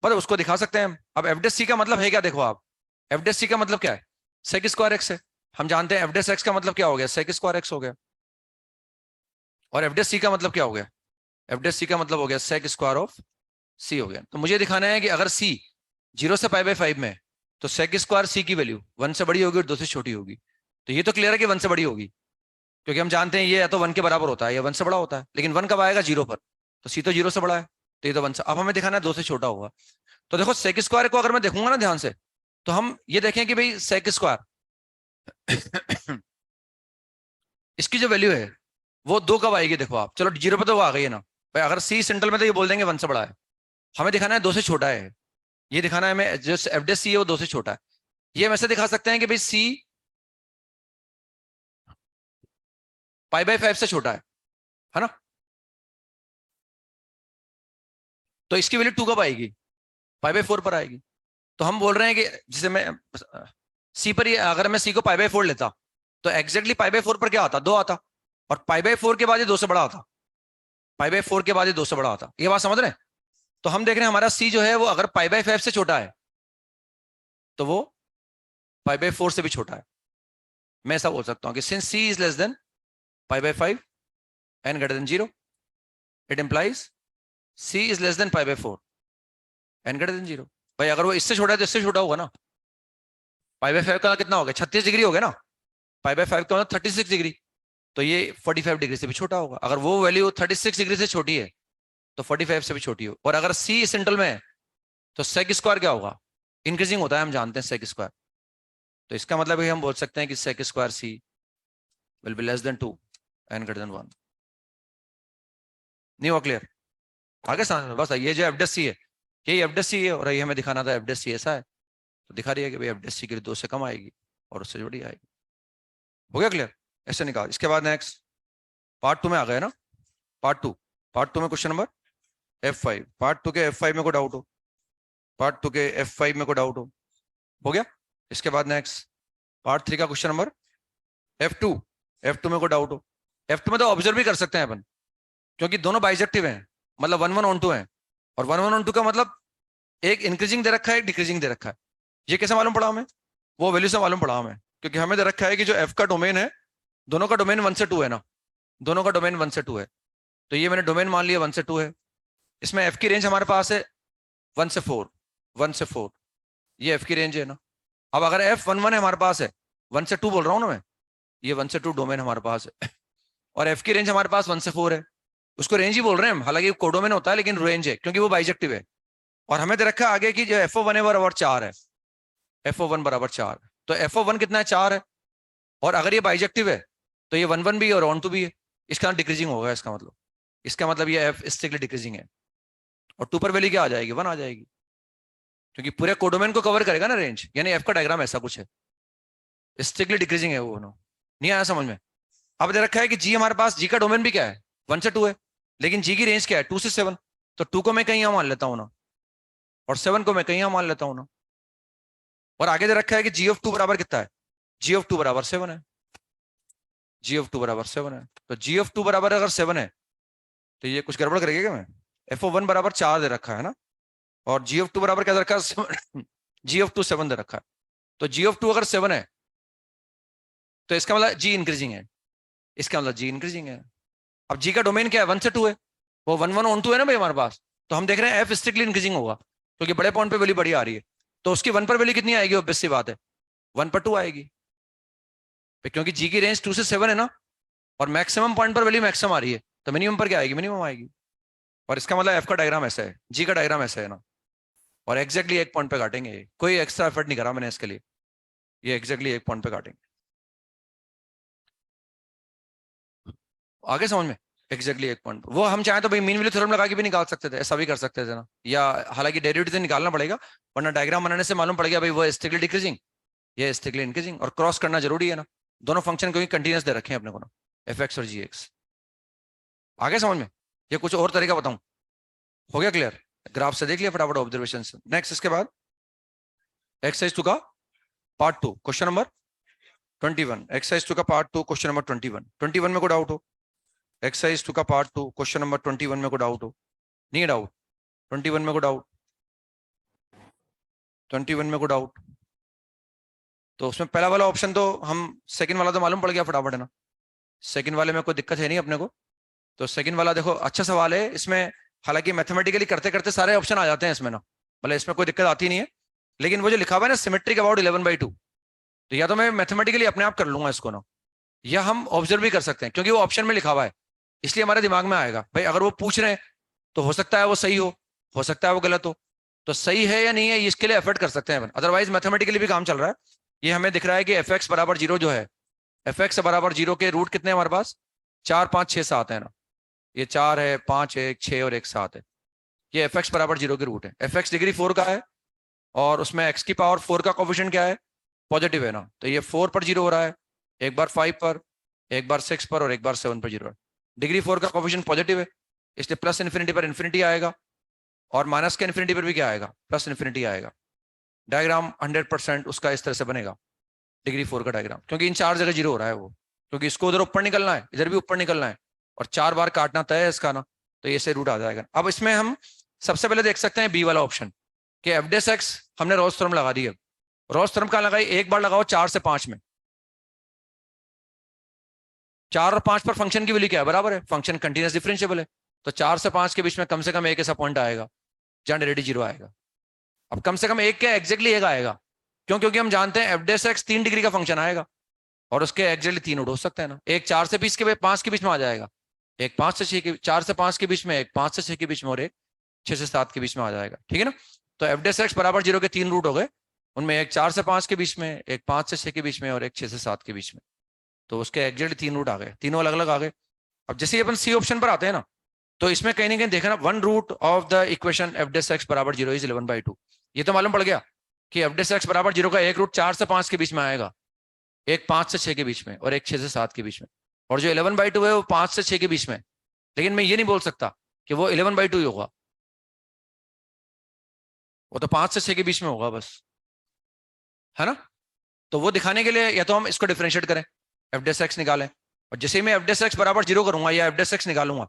पर उसको दिखा सकते हैं हम। अब f dash c का मतलब है क्या, देखो आप, f dash c का मतलब क्या है, sec स्क्वायर x है। हम जानते हैं f dash x का मतलब क्या हो गया, sec स्क्वायर x हो गया। और f dash c का मतलब क्या हो गया, f dash c का मतलब हो गया sec स्क्वायर ऑफ c हो गया। तो मुझे दिखाना है कि अगर c 0 से पाई बाई 5 में, तो sec स्क्वायर c की वैल्यू 1 से बड़ी होगी और 2 से छोटी होगी। तो ये तो क्लियर है कि 1 से बड़ी होगी, क्योंकि हम जानते हैं ये या तो 1 के बराबर होता है या 1 से बड़ा होता है। लेकिन 1 कब आएगा, 0 पर, तो c तो 0 से बड़ा है, तो ये तो 1 से। अब हमें दिखाना है 2 से छोटा होगा। तो देखो sec स्क्वायर को अगर मैं देखूंगा ना ध्यान से, तो हम ये देखें कि भाई sec स्क्वायर इसकी जो वैल्यू है वो 2 कब आएगी, देखो आप, चलो 0 पे तो वो आ गई है ना भाई। अगर c सेंट्रल में तो ये बोल देंगे 1 से बड़ा है, हमें दिखाना है 2 से छोटा है। ये दिखाना है हमें जो f dash c है वो 2 से छोटा है। ये हम ऐसे दिखा सकते हैं कि भाई c पाई बाई 5 से छोटा है ना। तो इसकी वैल्यू 2 कब आएगी, पाई बाई 4 पर आएगी। तो हम बोल रहे हैं कि जैसे मैं c पर, अगर मैं c को पाई बाई 4 लेता तो एग्जैक्टली पाई बाई 4 पर क्या आता, 2 आता, और पाई बाई 4 के बाद ये 2 से बड़ा आता, पाई बाई 4 के बाद ये 2 से बड़ा आता। ये बात समझ रहे हैं। तो हम देख रहे हैं हमारा c जो है वो अगर पाई बाई 5 से छोटा है तो वो पाई बाई 4 से भी छोटा है। मैं ऐसा बोल सकता हूं कि since c is less than pi by 5 and greater then 0, it implies c is less than pi by 4 and greater then 0। भाई अगर वो इससे छोटा है तो इससे छोटा होगा ना। पाई बाई 5 का कितना हो गया, 36 डिग्री हो गया ना, पाई बाई 5 का मतलब 36 डिग्री, तो ये 45 डिग्री से भी छोटा होगा। अगर वो वैल्यू 36 डिग्री से छोटी है तो 45 से भी छोटी हो। और अगर c सेंट्रल में है तो sec स्क्वायर क्या होगा, इंक्रीजिंग होता है, हम जानते हैं sec स्क्वायर। तो इसका मतलब है हम बोल सकते हैं कि sec square c will be less then 2 and greater than 1। नहीं हुआ क्लियर, आगे समझ में। बस ये जो f dash c है यही f dash c है, और ये हमें दिखाना था f dash c ऐसा है, तो दिखा रही है कि भाई f dash c की 2 से कम आएगी और उससे बड़ी आएगी। हो गया क्लियर, ऐसे निकाल। इसके बाद नेक्स्ट पार्ट 2 में आ गए ना, पार्ट 2 में क्वेश्चन नंबर F5, पार्ट 2 के F5 में कोई डाउट हो, पार्ट 2 के F5 में कोई डाउट हो गया। इसके बाद नेक्स्ट पार्ट 3 का क्वेश्चन नंबर F2 में कोई डाउट हो। F2 में तो ऑब्जर्व भी कर सकते हैं अपन, क्योंकि दोनों बाइजेक्टिव हैं, मतलब 1 1 on 2 है, और 1 1 on 2 का मतलब एक इंक्रीजिंग दे रखा है, एक डिक्रीजिंग दे रखा है। ये कैसे मालूम पड़ा हमें, वो वैल्यू से मालूम पड़ा हमें, क्योंकि हमें दे रखा है कि जो F का डोमेन है दोनों का डोमेन 1 से 2 है ना, दोनों का डोमेन 1 से 2 है, तो ये मैंने डोमेन मान लिया 1 से 2 है। इसमें एफ की रेंज हमारे पास है 1 से 4, 1 से 4, ये एफ की रेंज है ना। अब अगर एफ 1 1 है हमारे पास है, 1 से 2 बोल रहा हूँ ना मैं, ये 1 से 2 डोमेन हमारे पास है और एफ की रेंज हमारे पास 1 से 4 है, उसको रेंज ही बोल रहे हैं हम, हालांकि कोडोमेन होता है लेकिन रेंज है क्योंकि वो बाइजेक्टिव है। और हमें दे रखा है आगे की जो FO1 है बराबर 4 है, FO1 बराबर 4, तो FO1 कितना है 4 है, और अगर ये बाइजेक्टिव है तो ये 1 1 भी है और 1 2 भी है, इसका डिक्रीजिंग होगा, इसका मतलब ये एफ स्ट्रिक्टली डिक्रीजिंग है, और 2 पर वैल्यू क्या आ जाएगी 1 आ जाएगी, क्योंकि पूरे कोडोमेन को कवर करेगा ना रेंज, यानी एफ का डायग्राम ऐसा कुछ है, स्ट्रिक्टली डिक्रीजिंग है वो। नहीं आया समझ में? अब दे रखा है कि जी हमारे पास, जी का डोमेन भी क्या है 1 से 2 है, लेकिन जी की रेंज क्या है 2 से 7, तो 2 को मैं कहीं यहां मान लेता हूं ना, और 7 को मैं कहीं यहां मान लेता हूं ना, और आगे दे रखा है कि जी ऑफ 2 बराबर कितना है, जी ऑफ 2 बराबर 7 है, जी ऑफ 2 बराबर 7 है, तो जी ऑफ 2 बराबर अगर 7 है तो ये कुछ गड़बड़ करेगा क्या मैं, FO1 बराबर 4 दे रखा है ना, और जी ऑफ 2 बराबर क्या दे रखा है जी ऑफ 2 7 दे रखा है, तो जी ऑफ 2 अगर 7 है तो इसका मतलब जी इंक्रीजिंग है, इसका मतलब जी इंक्रीजिंग है। अब जी का डोमेन क्या है 1 से 2 है, वो 1 1 ऑन 2 है ना भाई हमारे पास, तो हम देख रहे हैं एफ स्ट्रिक्टली इंक्रीजिंग होगा क्योंकि बड़े पॉइंट पे वैल्यू बड़ी आ रही है, तो उसकी 1 पर वैल्यू कितनी आएगी, ऑब्वियस सी बात है 1 पर 2 आएगी, क्योंकि जी की रेंज 2 से 7 है ना, और मैक्सिमम पॉइंट पर वैल्यू मैक्सिमम आ रही है, तो मिनिमम पर क्या आएगी, मिनिमम आएगी, और इसका मतलब एफ का डायग्राम ऐसा है, जी का डायग्राम ऐसा है ना, और एग्जैक्टली एक पॉइंट पे काटेंगे, कोई एक्स्ट्रा एफर्ट नहीं करा मैंने इसके लिए, ये एग्जैक्टली एक पॉइंट पे काटेंगे, आगे समझ में, एग्जैक्टली एक पॉइंट वो हम चाहें तो भाई मीन वैल्यू थ्योरम लगा के भी निकाल सकते थे, ऐसा भी कर सकते थे ना, या हालांकि डेरिवेटिव से निकालना पड़ेगा, वरना डायग्राम बनाने से मालूम पड़ गया भाई वो स्ट्रिक्टली डिक्रीजिंग, ये स्ट्रिक्टली इंक्रीजिंग, और क्रॉस करना जरूरी है ना, दोनों फंक्शन क्योंकि कंटिन्यूस दे रखे हैं अपने को ना, एफ और जी। आगे समझ में? ये कुछ और तरीका बताऊं, हो गया क्लियर? ग्राफ से देख लिया फटाफट, ऑब्जर्वेशन से। नेक्स्ट इसके बाद एक्सरसाइज 2 का पार्ट 2 क्वेश्चन नंबर 21, एक्सरसाइज 2 का पार्ट 2 क्वेश्चन नंबर 21 में कोई डाउट हो, एक्सरसाइज 2 का पार्ट 2 क्वेश्चन नंबर 21 में कोई डाउट हो, नहीं डाउट, 21 में कोई डाउट, 21 में कोई डाउट, तो उसमें पहला वाला ऑप्शन तो हम, सेकंड वाला तो मालूम पड़ गया फटाफट है ना, सेकंड वाले में कोई दिक्कत है नहीं अपने को, तो सेकंड वाला देखो अच्छा सवाल है, इसमें हालांकि मैथमेटिकली करते करते सारे ऑप्शन आ जाते हैं इसमें ना, मतलब इसमें कोई दिक्कत आती नहीं है, लेकिन वो जो लिखा हुआ है ना सिमेट्रिक अबाउट 11/2, तो या तो मैं मैथमेटिकली अपने आप कर लूंगा इसको ना, या हम ऑब्जर्व भी कर सकते हैं क्योंकि वो ऑप्शन में लिखा हुआ है, इसलिए हमारे दिमाग में आएगा भाई अगर वो पूछ रहे हैं तो हो सकता है वो सही हो सकता है वो गलत हो, तो सही है या नहीं है इसके लिए एफर्ट कर सकते हैं, अदरवाइज मैथमेटिकली भी काम चल रहा है। ये हमें दिख रहा है कि एफ एक्स बराबर 0 जो है, एफ एक्स बराबर 0 के रूट कितने हमारे पास 4 5 6 7 है ना, ये 4 है 5 है 1 6 और 1 7 है, ये एफ एक्स बराबर 0 के रूट है, एफ एक्स डिग्री 4 का है और उसमें एक्स की पावर 4 का कोफिशिएंट क्या है पॉजिटिव है ना, तो ये 4 पर 0 हो रहा है, एक बार 5 पर, एक बार 6 पर और एक बार 7 पर 0 है, डिग्री 4 का कोफिशिएंट पॉजिटिव है, इसलिए प्लस इन्फिनिटी पर इन्फिनिटी आएगा और माइनस के इन्फिनिटी पर भी क्या आएगा प्लस इन्फिनिटी आएगा। डायग्राम 100% उसका इस तरह से बनेगा डिग्री 4 का डायग्राम, क्योंकि इन 4 जगह 0 हो रहा है वो, क्योंकि इसको उधर ऊपर निकलना है इधर भी ऊपर निकलना है और 4 बार काटना तय है इसका ना, तो ये से रूट आ जाएगा। अब इसमें हम सबसे पहले देख सकते हैं बी वाला ऑप्शन कि एफ डेस एक्स हमने रोज थ्योरम लगा दी है, रोज थ्योरम कहाँ लगाई, एक बार लगाओ 4 से 5 में, 4 और 5 पर फंक्शन की वैल्यू क्या है बराबर है, फंक्शन कंटिन्यूअस डिफरेंशिएबल है, तो 4 से 5 के बीच में कम से कम एक ऐसा पॉइंट आएगा जहां डायरेक्टली 0 आएगा। अब कम से कम एक क्या एग्जैक्टली एक आएगा, क्यों, क्योंकि हम जानते हैं एफ डेस एक्स 3 डिग्री का फंक्शन आएगा और उसके एग्जैक्टली 3 हो सकते हैं ना, एक 4 से 5 के बीच में आ जाएगा, एक 5 से 6 के 4 से 5 के बीच में, एक 5 से 6 के बीच में और एक 6 से 7 के बीच में आ जाएगा, ठीक है ना। तो एफ डेस एक्स बराबर 0 के 3 रूट हो गए, उनमें एक 4 से 5 के बीच में, एक 5 से 6 के बीच में और एक 6 से 7 के बीच में, तो उसके एग्जैक्टली 3 रूट आ गए, तीनों अलग अलग आ गए। अब जैसे अपन सी ऑप्शन पर आते हैं ना, तो इसमें कहीं ना कहीं देखना 1 root of the equation f dash x बराबर 0 इज 11/2, ये तो मालूम पड़ गया कि एफ डेस एक्स बराबर 0 का एक रूट 4 से 5 के बीच में आएगा, एक 5 से 6 के बीच में और एक 6 से 7 के बीच में, और जो 11/2 है वो 5 से 6 के बीच में, लेकिन मैं ये नहीं बोल सकता कि वो 11/2 ही होगा, वो तो 5 से 6 के बीच में होगा बस, है ना। तो वो दिखाने के लिए या तो हम इसको डिफरेंशिएट करें, एफ डेस एक्स निकालें, और जैसे ही मैं एफ डेस एक्स बराबर 0 करूंगा या एफ डेस एक्स निकालूंगा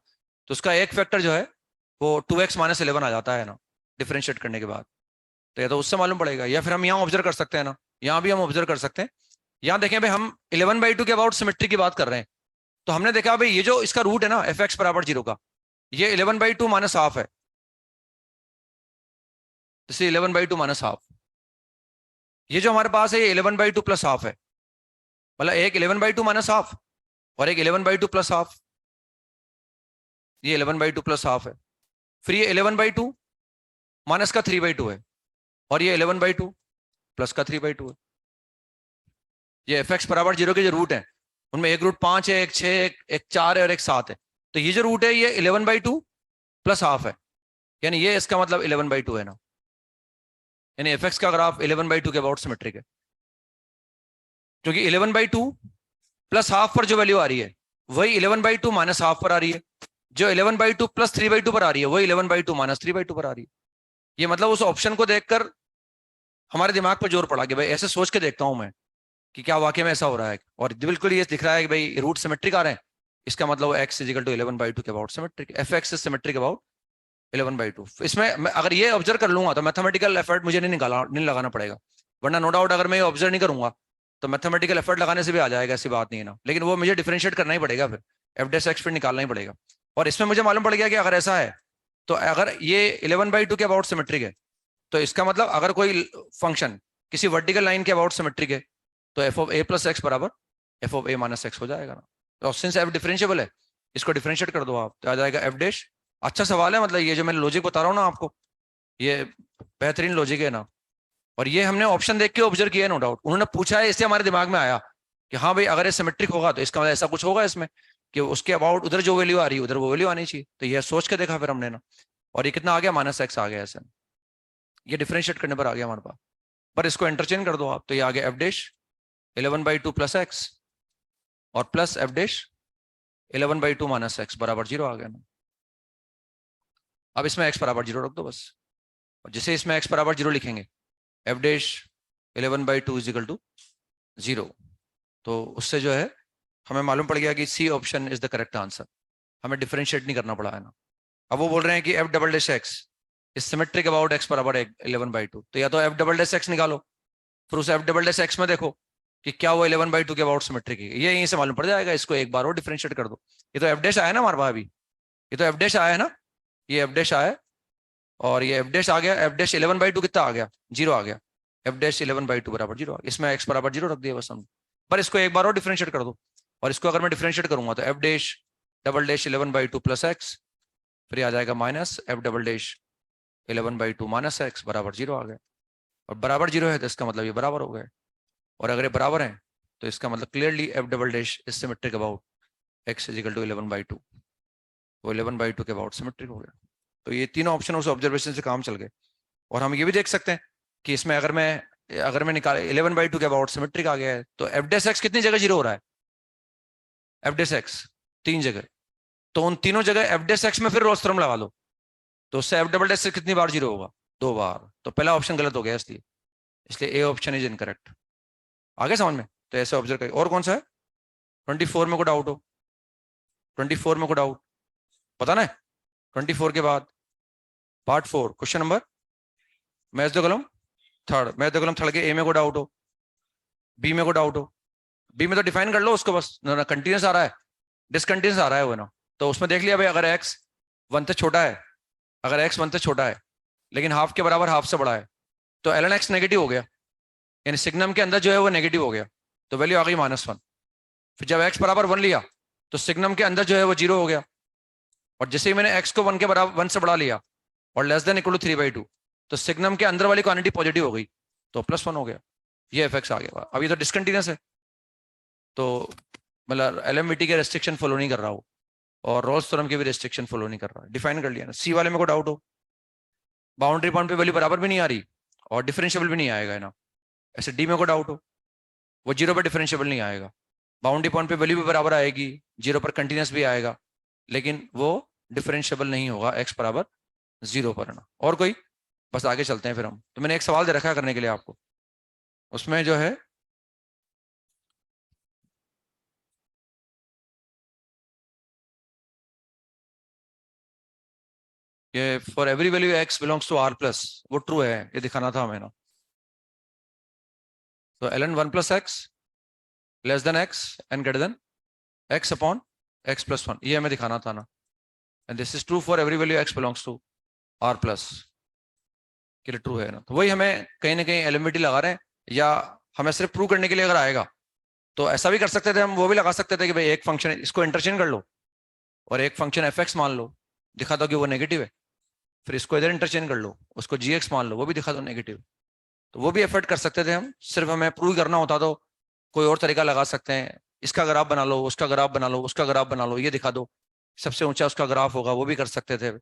तो उसका एक फैक्टर जो है वो 2x - 11 आ जाता है ना डिफरेंशिएट करने के बाद, तो या तो उससे मालूम पड़ेगा या फिर हम यहाँ ऑब्जर्व कर सकते हैं ना, यहाँ भी हम ऑब्जर्व कर सकते हैं यहां देखें भाई हम 11/2 के अबाउट सिमेट्री की बात कर रहे हैं, तो हमने देखा भाई ये जो इसका रूट है ना एफ एक्स बराबर 0 का, ये 11/2 माइनस हाफ है, जैसे 11/2 माइनस हाफ, ये जो हमारे पास है ये 11/2 प्लस हाफ है, मतलब एक 11/2 माइनस हाफ और एक 11/2 प्लस हाफ, ये 11/2 प्लस हाफ है, फिर ये 11/2 माइनस का 3/2 है, और ये 11/2 प्लस का 3/2 है। ये एफ एक्स बराबर 0 के जो रूट है उनमें एक रूट 5 है, एक 6 है, एक 4 है और एक 7 है, तो ये जो रूट है ये 11/2 प्लस हाफ है, यानी ये इसका मतलब 11/2 है ना, यानी एफ एक्स का ग्राफ 11/2 के अबाउट सिमेट्रिक है, क्योंकि 11/2 प्लस हाफ पर जो वैल्यू आ रही है वही 11/2 माइनस हाफ पर आ रही है, जो 11/2 प्लस 3/2 पर आ रही है वही 11/2 माइनस 3/2 पर आ रही है। ये मतलब उस ऑप्शन को देखकर हमारे दिमाग पर जोर पड़ा कि भाई ऐसे सोच के देखता हूं मैं कि क्या वाकई में ऐसा हो रहा है, और बिल्कुल ये दिख रहा है कि भाई रूट सिमेट्रिक आ रहे हैं, इसका मतलब एक्स इजिकल टू 11/2 के about symmetric, F x is symmetric about 11/2। इसमें मैं अगर ये ऑब्जर्व कर लूंगा तो मैथमेटिकल एफर्ट मुझे नहीं लगाना पड़ेगा, वरना नो डाउट अगर मैं ये ऑब्जर्व नहीं करूंगा तो मैथमेटिकल एफर्ट लगाने से भी आ जाएगा, ऐसी बात नहीं है ना, लेकिन वो मुझे डिफरेंशिएट करना ही पड़ेगा, फिर एफ डेस एक्स फिर निकालना ही पड़ेगा। और इसमें मुझे मालूम पड़ गया कि अगर ऐसा है तो अगर ये 11/2 के अबाउट सिमेट्रिक है तो इसका मतलब अगर कोई फंक्शन किसी वर्टिकल लाइन के अबाउट सिमेट्रिक है तो f of a plus x बराबर f of a minus x हो जाएगा ना, तो सिंस एफ डिफरेंशिएबल है इसको डिफरेंशिएट कर दो आप तो आ जाएगा एफ डैश। अच्छा सवाल है, मतलब ये जो मैं लॉजिक बता रहा हूँ ना आपको ये बेहतरीन लॉजिक है ना, और ये हमने ऑप्शन देख के ऑब्जर्व किया है, नो डाउट उन्होंने पूछा है इससे हमारे दिमाग में आया कि हाँ भाई अगर ये सिमेट्रिक होगा तो इसका मतलब ऐसा कुछ होगा इसमें कि उसके अबाउट उधर जो वैल्यू आ रही है उधर वो वैल्यू आनी चाहिए, तो ये सोच के देखा फिर हमने ना, और ये कितना आ गया माइनस एक्स आ गया ऐसे, ये डिफरेंशिएट करने पर आ गया हमारे पास, पर इसको इंटरचेंज कर दो आप तो ये आ गया एफ डैश 11/2 प्लस एक्स और plus F dash 11/2 minus x बराबर 0 आ गया ना। अब इसमें एक्स बराबर 0 रख दो बस, और जिसे इसमें एक्स बराबर 0 लिखेंगे एफ डैश 11/2 इजिकल टू 0, तो उससे जो है हमें मालूम पड़ गया कि C option is the correct answer, हमें डिफरेंशिएट नहीं करना पड़ा है ना। अब वो बोल रहे हैं कि F double dash x is symmetric about x बराबर 11/2, तो या तो एफ डबल डैश एक्स निकालो फिर उस एफ डबल डैश एक्स में देखो कि क्या वो 11/2 के अबाउट सिमेट्रिक है, ये यहीं से मालूम पड़ जाएगा, इसको एक बार और डिफरेंशिएट कर दो। ये तो एफ डैश आया ना हमारे पास अभी, ये तो एफ डैश आया है ना, ये एफ डैश आया और ये एफ डैश आ गया, एफ डैश 11/2 कितना आ गया 0 आ गया, एफ डैश 11/2 बराबर 0 आ गया, इसमें एक्स बराबर 0 रख दिया बस हम, पर इसको एक बार और डिफरेंशिएट कर दो, और इसको अगर मैं डिफरेंशिएट करूंगा तो F dash double dash 11/2 plus x फिर आ जाएगा minus F double dash 11/2 minus x बराबर 0 आ गया, और बराबर 0 है तो इसका मतलब ये बराबर हो गए, और अगर ये बराबर है तो इसका मतलब clearly f double dash is symmetric about x is equal to 11/2, वो 11/2 के अबाउट सिमेट्रिक हो गया। तो ये तीनों ऑप्शन उस ऑब्जर्वेशन से काम चल गए, और हम ये भी देख सकते हैं कि इसमें अगर मैं निकाल 11/2 के अबाउट सिमेट्रिक आ गया है तो एफ डैश एक्स कितनी जगह 0 हो रहा है, एफ डैश एक्स 3 जगह, तो उन तीनों जगह एफ डैश एक्स में फिर रोल्स थ्योरम लगा लो तो उससे एफ डबल डैश से कितनी बार 0 होगा 2 बार, तो पहला ऑप्शन गलत हो गया इसलिए, इसलिए ए ऑप्शन इज इनकरेक्ट। आगे समझ में, तो ऐसे ऑब्जर्व करिए। और कौन सा है 24 में को डाउट हो, 24 में को डाउट पता ना, 24 के बाद part 4 question number math the column third, math the column third के ए में को डाउट हो, बी में को डाउट हो, बी में तो डिफाइन कर लो उसको बस ना, कंटिन्यूस आ रहा है डिसकंटिन्यूस आ रहा है वो ना, तो उसमें देख लिया भाई अगर एक्स 1 से छोटा है, अगर एक्स 1 से छोटा है लेकिन हाफ के बराबर हाफ से बड़ा है तो एल एन एक्स नेगेटिव हो गया, यानी सिग्नम के अंदर जो है वो नेगेटिव हो गया, तो वैल्यू आ गई -1। फिर जब एक्स बराबर 1 लिया तो सिग्नम के अंदर जो है वो 0 हो गया, और जैसे ही मैंने एक्स को 1 के बराबर 1 से बढ़ा लिया और लेस देन इक्वल टू 3/2 तो सिग्नम के अंदर वाली क्वांटिटी पॉजिटिव हो गई तो +1 हो गया, ये एफ एक्स आ गया। अभी तो डिसकंटिन्यूस है तो मतलब एलएमवीटी के रेस्ट्रिक्शन फॉलो नहीं कर रहा हो और रोल्स थ्योरम के भी रेस्ट्रिक्शन फॉलो नहीं कर रहा, डिफाइन कर लिया ना। सी वाले में को डाउट हो, बाउंड्री पॉइंट पे वैल्यू बराबर भी नहीं आ रही और डिफरेंशिएबल भी नहीं आएगा ना, ऐसे डी में को डाउट हो वो 0 पर डिफरेंशिएबल नहीं आएगा, बाउंड्री पॉइंट पे वैल्यू भी बराबर आएगी 0 पर कंटिन्यूस भी आएगा लेकिन वो डिफरेंशिएबल नहीं होगा एक्स बराबर 0 पर ना। और कोई, बस आगे चलते हैं फिर हम, तो मैंने एक सवाल दे रखा है करने के लिए आपको, उसमें जो है ये for every value x belongs to R plus, वो ट्रू है ये दिखाना था हमें ना, तो ln 1 + x less than x and greater than x upon x plus 1, ये हमें दिखाना था ना। And this is true for every value x belongs to R plus, के लिए ट्रू है ना। तो वही हमें कहीं ना कहीं एलिमिटी लगा रहे हैं, या हमें सिर्फ प्रूव करने के लिए अगर आएगा तो ऐसा भी कर सकते थे हम, वो भी लगा सकते थे कि भाई एक फंक्शन इसको इंटरचेंज कर लो और एक फंक्शन एफ एक्स मान लो, दिखा दो कि वो नेगेटिव है, फिर इसको इधर इंटरचेंज कर लो, उसको जी एक्स मान लो, वो भी दिखा दो नेगेटिव। तो वो भी एफर्ट कर सकते थे हम, सिर्फ हमें प्रूव करना होता तो कोई और तरीका लगा सकते हैं, इसका ग्राफ बना लो, उसका ग्राफ बना लो, उसका ग्राफ बना लो, ये दिखा दो सबसे ऊंचा उसका ग्राफ होगा, वो भी कर सकते थे।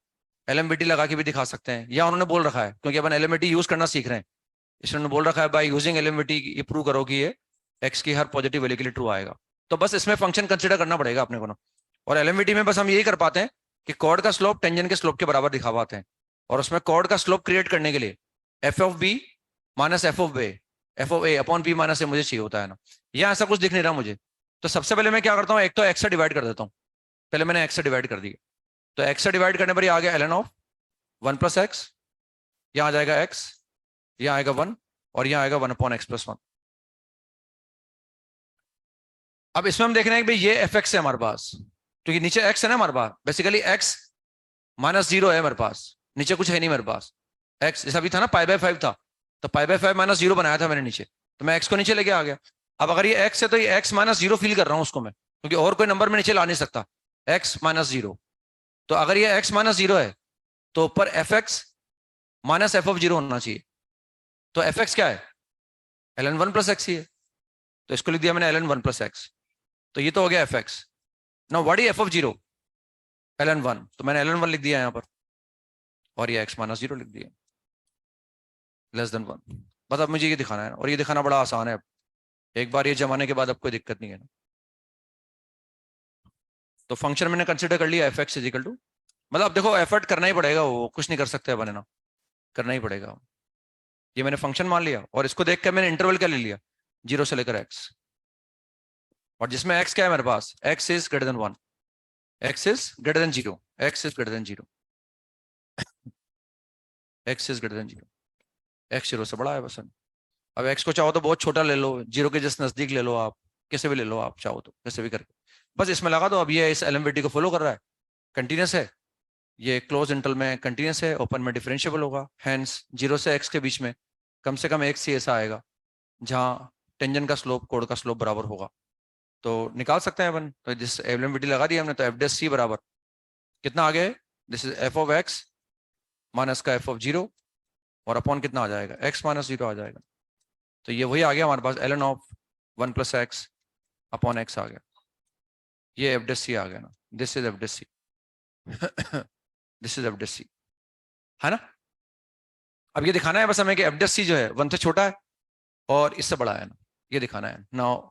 एलएमबीटी लगा के भी दिखा सकते हैं, या उन्होंने बोल रखा है क्योंकि अपन एलएमबीटी यूज करना सीख रहे हैं, इसलिए उन्होंने बोल रखा है बाय यूजिंग एलएमबीटी ये प्रूव करो कि ये एक्स की हर पॉजिटिव वैल्यू के लिए ट्रू आएगा। तो बस इसमें फंक्शन कंसिडर करना पड़ेगा अपने को ना। और एलएमबीटी में बस हम यही कर पाते हैं कि कॉर्ड का स्लोप टेंजेंट के स्लोप के बराबर दिखा पाते हैं, और उसमें कॉर्ड का स्लोप क्रिएट करने के लिए f of b minus f of a upon b minus a मुझे चाहिए होता है ना। यहाँ ऐसा कुछ दिख नहीं रहा मुझे, तो सबसे पहले मैं क्या करता हूँ, एक तो एक्स से डिवाइड कर देता हूँ, पहले मैंने एक्स से डिवाइड कर दिया, तो एक्स से डिवाइड करने पर ये आ गया ln ऑफ 1 प्लस एक्स, यहाँ आ जाएगा एक्स, यहाँ आएगा 1 और यहाँ आएगा 1 अपॉन एक्स प्लस 1। अब इसमें हम देख रहे हैं कि भाई ये एफ एक्स है हमारे पास, क्योंकि नीचे एक्स है ना हमारे पास, बेसिकली एक्स माइनस 0 है हमारे पास, नीचे कुछ है नहीं मेरे पास। एक्स जैसा भी था ना π/5 था, तो π/5 माइनस 0 बनाया था मैंने नीचे, तो मैं एक्स को नीचे लेके आ गया। अब अगर ये एक्स है तो ये एक्स माइनस 0 फील कर रहा हूं उसको मैं, क्योंकि और कोई नंबर में नीचे ला नहीं सकता, एक्स माइनस 0। तो अगर ये एक्स माइनस 0 है तो ऊपर F x minus f of 0 होना चाहिए। तो एफ एक्स क्या है, ln 1 प्लस एक्स ही है, तो इसको लिख दिया मैंने ln 1 प्लस एक्स, तो ये तो हो गया F x. Now what is F of 0, ln 1, तो मैंने ln 1 लिख दिया यहाँ पर, और ये x माइनस 0 लिख दिया, लेस देन 1। बस अब मुझे ये दिखाना है, और ये दिखाना बड़ा आसान है, एक बार ये जमाने के बाद अब कोई दिक्कत नहीं है ना। तो फंक्शन मैंने कंसिडर कर लिया एफ एक्स इजिकल टू, मतलब अब देखो एफर्ट करना ही पड़ेगा, वो कुछ नहीं कर सकते अपन है ना, करना ही पड़ेगा। ये मैंने फंक्शन मान लिया, और इसको देख कर मैंने इंटरवल क्या ले लिया, 0 से लेकर x, और जिसमें x क्या है मेरे पास, x is greater than 1, x is greater then 0, x is greater then 0, x is greater then 0, x 0 से बड़ा है बस। अब x को चाहो तो बहुत छोटा ले लो, 0 के जिस नजदीक ले लो, आप कैसे भी ले लो, आप चाहो तो कैसे भी करके बस इसमें लगा दो। अब ये इस एलएमबीटी को फॉलो कर रहा है, कंटिन्यूस है, ये क्लोज इंटरवल में कंटिन्यूस है, ओपन में डिफरेंशिएबल होगा, हेंस 0 से x के बीच में कम से कम एक सी ऐसा आएगा जहाँ टेंजेंट का स्लोप कोड का स्लोप बराबर होगा, तो निकाल सकते हैं अपन। तो जिस एलएमबीटी लगा दी हमने, तो एफ डेस सी बराबर कितना आ गया, this is F of x minus का एफ ऑफ 0, और अपॉन कितना आ जाएगा, x माइनस 0 आ जाएगा। तो ये वही आ गया हमारे पास, ln of 1 plus x upon x आ गया, ये एफ डेस सी आ गया ना, this is f dash c this is f dash c, है ना। अब ये दिखाना है बस हमें कि एफ डेस सी जो है 1 से छोटा है और इससे बड़ा है ना, ये दिखाना है। नाउ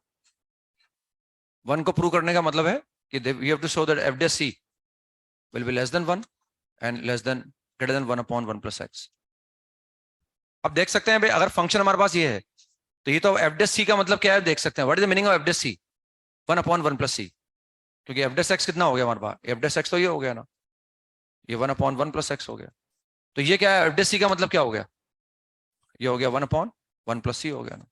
1 को प्रूव करने का मतलब है कि we have to show that f dash c will be less than 1 and less than greater than 1 upon 1 plus x. अब देख सकते हैं भाई, अगर फंक्शन हमारे पास ये है तो ये तो एफ डेस सी का मतलब क्या है, देख सकते हैं what is the meaning of f dash c, 1 upon 1 plus c, क्योंकि एफ डेस एक्स कितना हो गया हमारे पास, एफ डेस एक्स तो ये हो गया ना, ये 1 अपॉन 1 प्लस एक्स हो गया। तो ये क्या है, एफ डेस सी का मतलब क्या हो गया, ये हो गया 1 अपॉन 1 प्लस सी हो गया ना,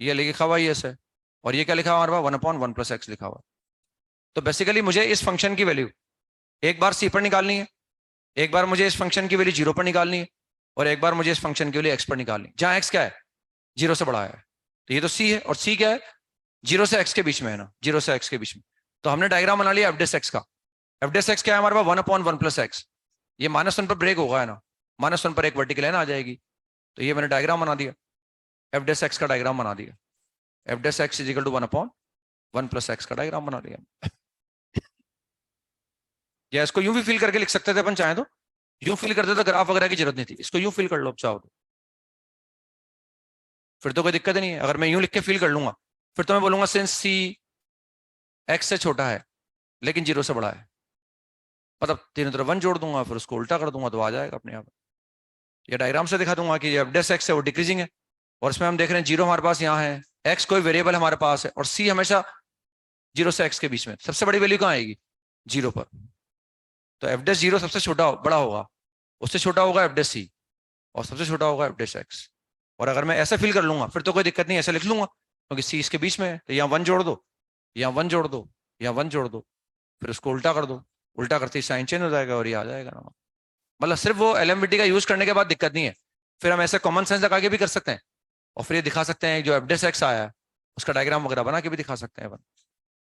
ये लिखा हुआ ये है, और ये क्या लिखा हुआ हमारे पास 1 अपॉन 1 प्लस एक्स लिखा हुआ। तो बेसिकली मुझे इस फंक्शन की वैल्यू एक बार सी पर निकालनी है, एक बार मुझे इस फंक्शन की वैल्यू 0 पर निकालनी है, और एक बार मुझे इस फंक्शन की वैल्यू x पर निकालनी है, जहां x क्या है 0 से बड़ा है। तो ये तो c है, और c क्या है 0 से x के बीच में है ना, 0 से x के बीच में। तो हमने डायग्राम बना लिया एफ डेस एक्स का, एफ डेस एक्स क्या है हमारे पास 1 अपॉन 1 प्लस एक्स, ये -1 पर ब्रेक होगा है ना, -1 पर एक वर्टिकल लाइन आ जाएगी। तो ये मैंने डायग्राम बना दिया, एफ डेस एक्स का डायग्राम बना दिया, f dash x is equal to 1 upon 1 plus x का डायग्राम बना दिया। या इसको यूं भी फिल करके लिख सकते थे अपन, चाहे तो यूं फिल करते तो ग्राफ वगैरह की जरूरत नहीं थी, इसको यूं फिल कर लो चाहो तो, फिर तो कोई दिक्कत नहीं है। अगर मैं यूं लिख के फिल कर लूंगा फिर तो मैं बोलूंगा सिंस सी एक्स से छोटा है लेकिन 0 से बड़ा है, मतलब तीनों तरफ 1 जोड़ दूंगा, फिर उसको उल्टा कर दूंगा तो आ जाएगा अपने आप। ये डायग्राम से दिखा दूंगा कि एफ डेस एक्स है वो डिक्रीजिंग है, और इसमें हम देख रहे हैं 0 हमारे पास यहाँ है, एक्स कोई वेरिएबल हमारे पास है, और सी हमेशा 0 से एक्स के बीच में, सबसे बड़ी वैल्यू कहाँ आएगी 0 पर। तो एफ डेस 0 सबसे छोटा बड़ा होगा, उससे छोटा होगा एफ डेस सी, और सबसे छोटा होगा एफ डेस एक्स। और अगर मैं ऐसे फिल कर लूंगा फिर तो कोई दिक्कत नहीं, ऐसे लिख लूंगा क्योंकि सी इसके बीच में है, तो यहाँ 1 जोड़ दो, यहाँ 1 जोड़ दो, यहाँ 1 जोड़ दो, फिर उसको उल्टा कर दो, उल्टा करते ही साइन चेंज हो जाएगा और ये आ जाएगा ना। मतलब सिर्फ वो एलएमवीटी का यूज करने के बाद दिक्कत नहीं है, फिर हम ऐसे कॉमन सेंस लगा के भी कर सकते हैं और फिर ये दिखा सकते हैं जो एफडेस एक्स आया है उसका डायग्राम वगैरह बना के भी दिखा सकते हैं अपन,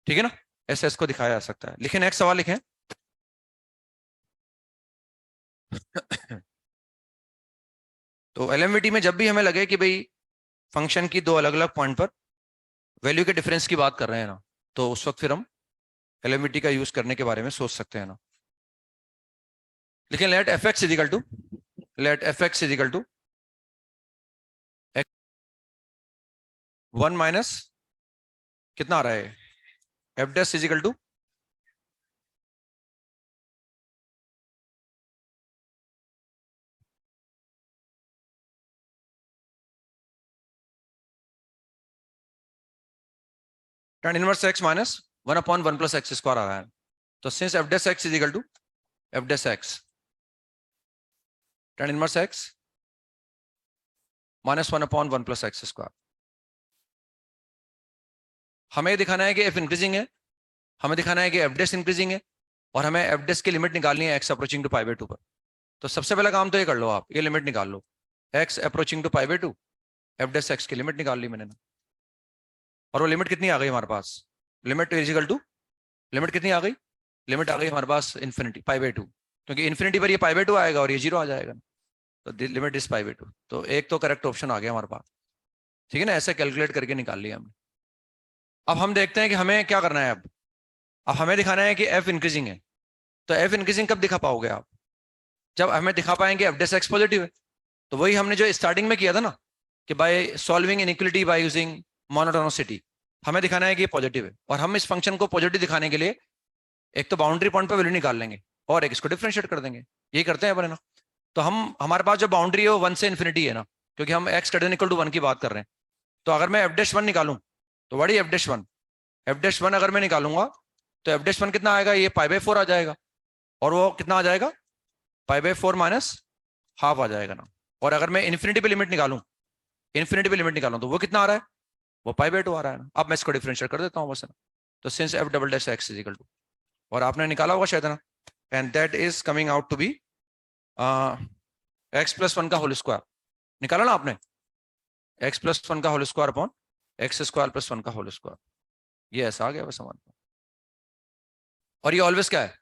ठीक है ना। ऐसे इसको दिखाया जा सकता है। लिखें नेक्स्ट सवाल लिखें। तो एलएमवीटी में जब भी हमें लगे कि भाई फंक्शन की दो अलग अलग पॉइंट पर वैल्यू के डिफरेंस की बात कर रहे हैं ना, तो उस वक्त फिर हम एलएमवीटी का यूज करने के बारे में सोच सकते हैं ना। लेकिन let f x is equal to 1 minus कितना आ रहा है f dash is equal to tan inverse x minus 1/1 plus x square आ रहा है। तो since f dash x is equal to f dash x tan inverse x minus 1/1 plus x square, हमें दिखाना है कि एफ इंक्रीजिंग है, हमें दिखाना है कि एफ डैश इंक्रीजिंग है, और हमें एफ डैश की लिमिट निकालनी है x approaching to pi by 2 पर। तो सबसे पहला काम तो ये कर लो, आप ये लिमिट निकाल लो, x approaching to pi by 2, f dash x की लिमिट निकाल ली मैंने ना, और वो लिमिट कितनी आ गई हमारे पास, लिमिट इजिकल टू लिमिट कितनी आ गई, लिमिट आ गई हमारे पास इन्फिनिटी पाई बाई 2, क्योंकि इन्फिनिटी पर ये पाई बाई 2 आएगा और ये 0 आ जाएगा, तो लिमिट इज पाई बाई 2। तो एक तो करेक्ट ऑप्शन आ गया हमारे पास, ठीक है ना। ऐसे कैलकुलेट करके निकाल लिया हमने। अब हम देखते हैं कि हमें क्या करना है। अब हमें दिखाना है कि एफ इंक्रीजिंग है, तो एफ इंक्रीजिंग कब दिखा पाओगे आप, जब हमें दिखा पाएंगे एफ डैश एक्स पॉजिटिव है। तो वही हमने जो स्टार्टिंग में किया था ना कि by solving inequality by using monotonicity, हमें दिखाना है कि ये पॉजिटिव है, और हम इस फंक्शन को पॉजिटिव दिखाने के लिए एक तो बाउंड्री पॉइंट पर वैल्यू निकाल लेंगे और एक इसको डिफरेंशिएट कर देंगे, यही करते हैं अपन ना। तो हम हमारे पास जो बाउंड्री है वो 1 से इन्फिनिटी है ना, क्योंकि हम x greater than equal to 1 की बात कर रहे हैं। तो अगर मैं एफ डैश 1 निकालूं तो what is F dash 1, F dash 1 अगर मैं निकालूंगा तो एफ डैश 1 कितना आएगा, ये पाई बाई 4 आ जाएगा, और वो कितना आ जाएगा, पाई बाई 4 माइनस हाफ आ जाएगा ना। और अगर मैं इन्फिनिटी पे लिमिट निकालूं, इन्फिनिटी पे लिमिट निकालूं तो वो कितना आ रहा है, वो पाई बाई 2 आ रहा है ना। अब मैं इसको डिफरेंशिएट कर देता हूँ बस ना। तो since f double dash x is equal to, और आपने निकाला होगा शायद ना, and that is coming out to be x plus 1 का होल स्क्वायर, निकाला ना आपने, एक्स प्लस 1 का whole square upon x square plus 1 का होल स्क्वायर, ये ऐसा आ गया बस हमारे पास। और ये ऑलवेज क्या है,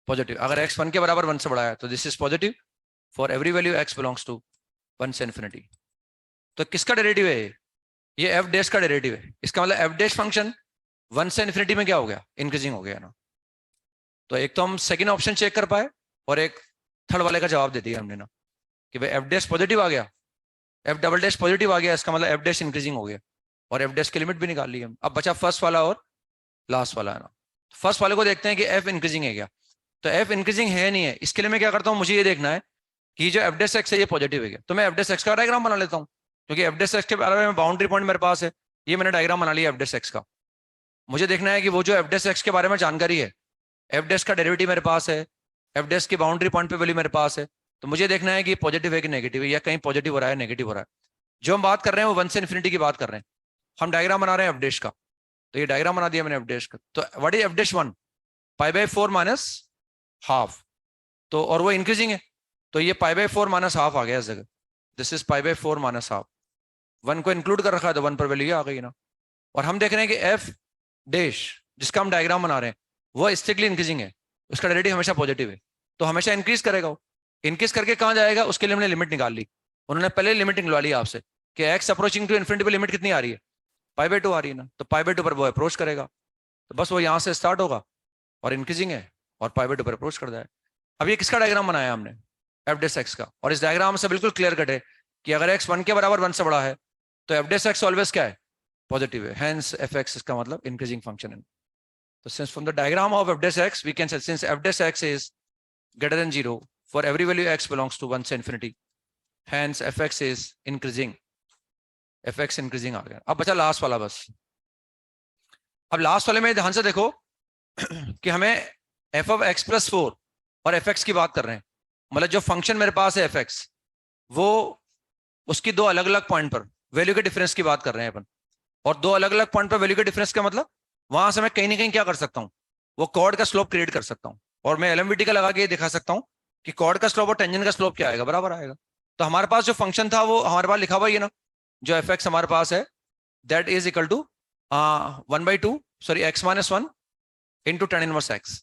पॉजिटिव। अगर x 1 के बराबर 1 से बड़ा है तो this is positive for every value x belongs to 1 से इन्फिनिटी। तो किसका डेरिवेटिव है ये एफ डैश का डेरिवेटिव है। इसका मतलब एफ डैश फंक्शन 1 से इन्फिनिटी में क्या हो गया, इंक्रीजिंग हो गया ना। तो एक तो हम सेकंड ऑप्शन चेक कर पाए और एक थर्ड वाले का जवाब दे दिया हमने ना कि भाई एफ डैश पॉजिटिव आ गया, एफ डबल डैश पॉजिटिव आ गया, इसका मतलब एफ डैश इंक्रीजिंग हो गया, और एफ डैश की लिमिट भी निकाल ली हम। अब बचा फर्स्ट वाला और लास्ट वाला है ना। फर्स्ट वाले को देखते हैं कि एफ इंक्रीजिंग है क्या, तो एफ इंक्रीजिंग है नहीं है। इसके लिए मैं क्या करता हूँ, मुझे ये देखना है कि जो एफ डैश एक्स है ये पॉजिटिव है क्या। तो मैं एफ डैश एक्स का डायग्राम बना लेता हूँ, क्योंकि एफ डैश एक्स के बारे में बाउंड्री पॉइंट मेरे पास है, ये मैंने डायग्राम बना लिया एफ डैश एक्स का। मुझे देखना है कि वो जो एफ डैश एक्स के बारे में जानकारी है, एफ डैश का डेरिवेटिव मेरे पास है, एफ डैश की बाउंड्री पॉइंट पे वैल्यू मेरे पास है, तो मुझे देखना है कि पॉजिटिव है कि नेगेटिव है, या कहीं पॉजिटिव हो रहा है नेगेटिव हो रहा है। जो हम बात कर रहे हैं वो 1 से इन्फिनिटी की बात कर रहे हैं, हम डायग्राम बना रहे हैं एफ डैश का। तो ये डायग्राम बना दिया मैंने एफ डैश का। तो what is F dash 1, pi by 4 minus half, तो और वो इंक्रीजिंग है, तो ये पाई बाई 4 माइनस हाफ आ गया इस जगह, this is pi by 4 minus half. 1 को इंक्लूड कर रखा है तो 1 पर वैल्यू आ गई ना। और हम देख रहे हैं कि एफ डैश जिसका हम डायग्राम बना रहे हैं वो स्ट्रिक्टली इंक्रीजिंग है, उसका डेरिवेटिव हमेशा पॉजिटिव है, तो हमेशा इंक्रीज करेगा। वो इंक्रीज करके कहाँ जाएगा, उसके लिए हमने लिमिट निकाल ली। उन्होंने पहले लिमिट निकलवा ली आपसे कि एक्स अप्रोचिंग टू इन्फिनिटी पे लिमिट कितनी आ रही है, पाई बाई 2 आ रही है ना। तो पाई बाई 2 पर वो अप्रोच करेगा, तो बस वो यहाँ से स्टार्ट होगा और इंक्रीजिंग है और पाई बाई 2 पर अप्रोच कर जाए। अब ये किसका डायग्राम बनाया हमने, एफ डैश एक्स का। और इस डायग्राम से बिल्कुल क्लियर कट है कि अगर एक्स 1 के बराबर 1 से बड़ा है तो एफ डैश एक्स ऑलवेज क्या है, पॉजिटिव है, हेंस एफ एक्स इसका मतलब इंक्रीजिंग फंक्शन है। तो since from the diagram of f dash x we can say since f dash x is greater than 0 for every value x belongs to 1 से infinity, hence fx is increasing, fx increasing आ गया। अब बचा last वाला बस। अब last वाले में ध्यान से देखो कि हमें f of x plus 4 और fx की बात कर रहे हैं, मतलब जो फंक्शन मेरे पास है fx वो उसकी दो अलग अलग पॉइंट पर वैल्यू के डिफरेंस की बात कर रहे हैं अपन। और दो अलग अलग पॉइंट पर वैल्यू का डिफरेंस का मतलब वहां से मैं कहीं ना कहीं क्या कर सकता हूँ, वो कॉर्ड का स्लोप क्रिएट कर सकता हूँ और मैं एलएमवीटी का लगा के ये दिखा सकता हूँ कि कॉर्ड का स्लोप और टेंजेंट का स्लोप क्या आएगा, बराबर आएगा। तो हमारे पास जो फंक्शन था वो हमारे पास लिखा हुआ है ना, जो एफ एक्स हमारे पास है that is equal to 1/2 sorry x minus 1 into tan inverse x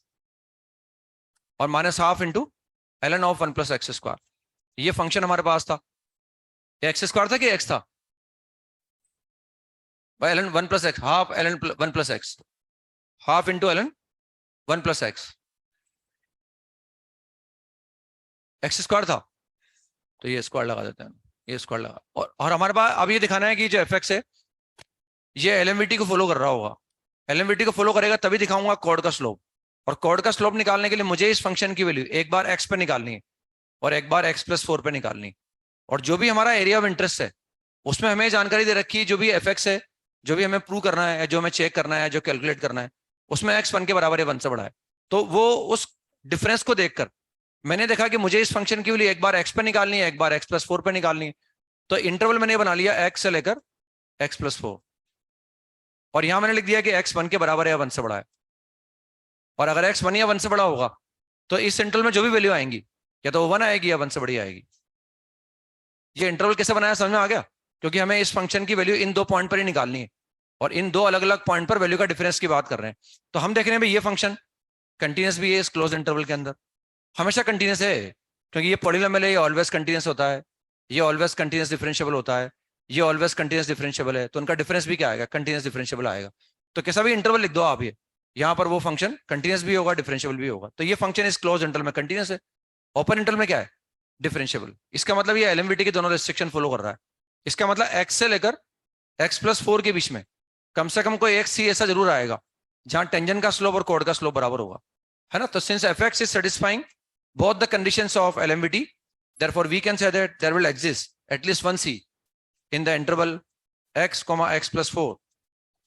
और minus half into ln of 1 plus x square. ये फंक्शन हमारे पास था, एक्स स्क्वायर था कि एक्स था भाई, ln 1 plus x half ln 1 plus x half into ln 1 plus x square था, तो ये स्क्वायर लगा देते हैं, ये स्क्वायर लगा। और हमारे पास अब ये दिखाना है कि जो एफ एक्स है ये एलएमवीटी को फॉलो कर रहा होगा, एलएमवीटी को फॉलो करेगा तभी दिखाऊंगा कॉर्ड का स्लोप। और कॉर्ड का स्लोप निकालने के लिए मुझे इस फंक्शन की वैल्यू एक बार एक्स पे निकालनी है और एक बार एक्स प्लस 4 पे निकालनी है। और जो भी हमारा एरिया ऑफ इंटरेस्ट है उसमें हमें जानकारी दे रखी है, जो भी एफ एक्स है, जो भी हमें प्रूव करना है, जो हमें चेक करना है, जो कैलकुलेट करना है, उसमें एक्स 1 के बराबर है 1 से बड़ा है। तो वो उस डिफरेंस को देखकर मैंने देखा कि मुझे इस फंक्शन की वैल्यू एक बार एक्स पे निकालनी है, एक बार एक्स प्लस 4 पे निकालनी है। तो इंटरवल मैंने बना लिया एक्स से लेकर एक्स प्लस 4 और यहां मैंने लिख दिया कि एक्स 1 के बराबर है या 1 से बड़ा है। और अगर एक्स 1 या 1 से बड़ा होगा तो इस इंटरवल में जो भी वैल्यू आएंगी या तो 1 आएगी या 1 से बड़ी आएगी। ये इंटरवल कैसे बनाया समझ में आ गया? क्योंकि हमें इस फंक्शन की वैल्यू इन दो पॉइंट पर ही निकालनी है और इन दो अलग अलग पॉइंट पर वैल्यू का डिफरेंस की बात कर रहे हैं। तो हम देख रहे हैं भाई ये फंक्शन कंटिन्यूस भी है इस क्लोज इंटरवल के अंदर, हमेशा कंटिन्यूस है क्योंकि ये पॉलीनोमियल है, ये ऑलवेज कंटिन्यूस होता है, ये ऑलवेज कंटिन्यूस डिफरेंशिएबल होता है, ये ऑलवेज कंटिन्यूस डिफरेंशिएबल है, तो उनका डिफरेंस भी क्या आएगा, कंटिन्यूस डिफरेंशिएबल आएगा। तो कैसा भी इंटरवल लिख दो आप, ये यहाँ पर वो फंक्शन कंटिन्यूस भी होगा डिफरेंशिएबल भी होगा। तो ये फंक्शन इस क्लोज इंटरवल में कंटिन्यूस है, ओपन इंटरवल में क्या है, डिफरेंशिएबल। इसका मतलब ये एलएमवीटी के दोनों रिस्ट्रिक्शन फॉलो कर रहा है। इसका मतलब एक्स से लेकर एक्स प्लस 4 के बीच में कम से कम कोई एक सी ऐसा जरूर आएगा जहां टेंजेंट का स्लोप और कॉर्ड का स्लोप बराबर होगा, है ना। तो since F x is satisfying both the conditions of LMVT, therefore we can say that there will exist at least one C in the interval x comma x plus 4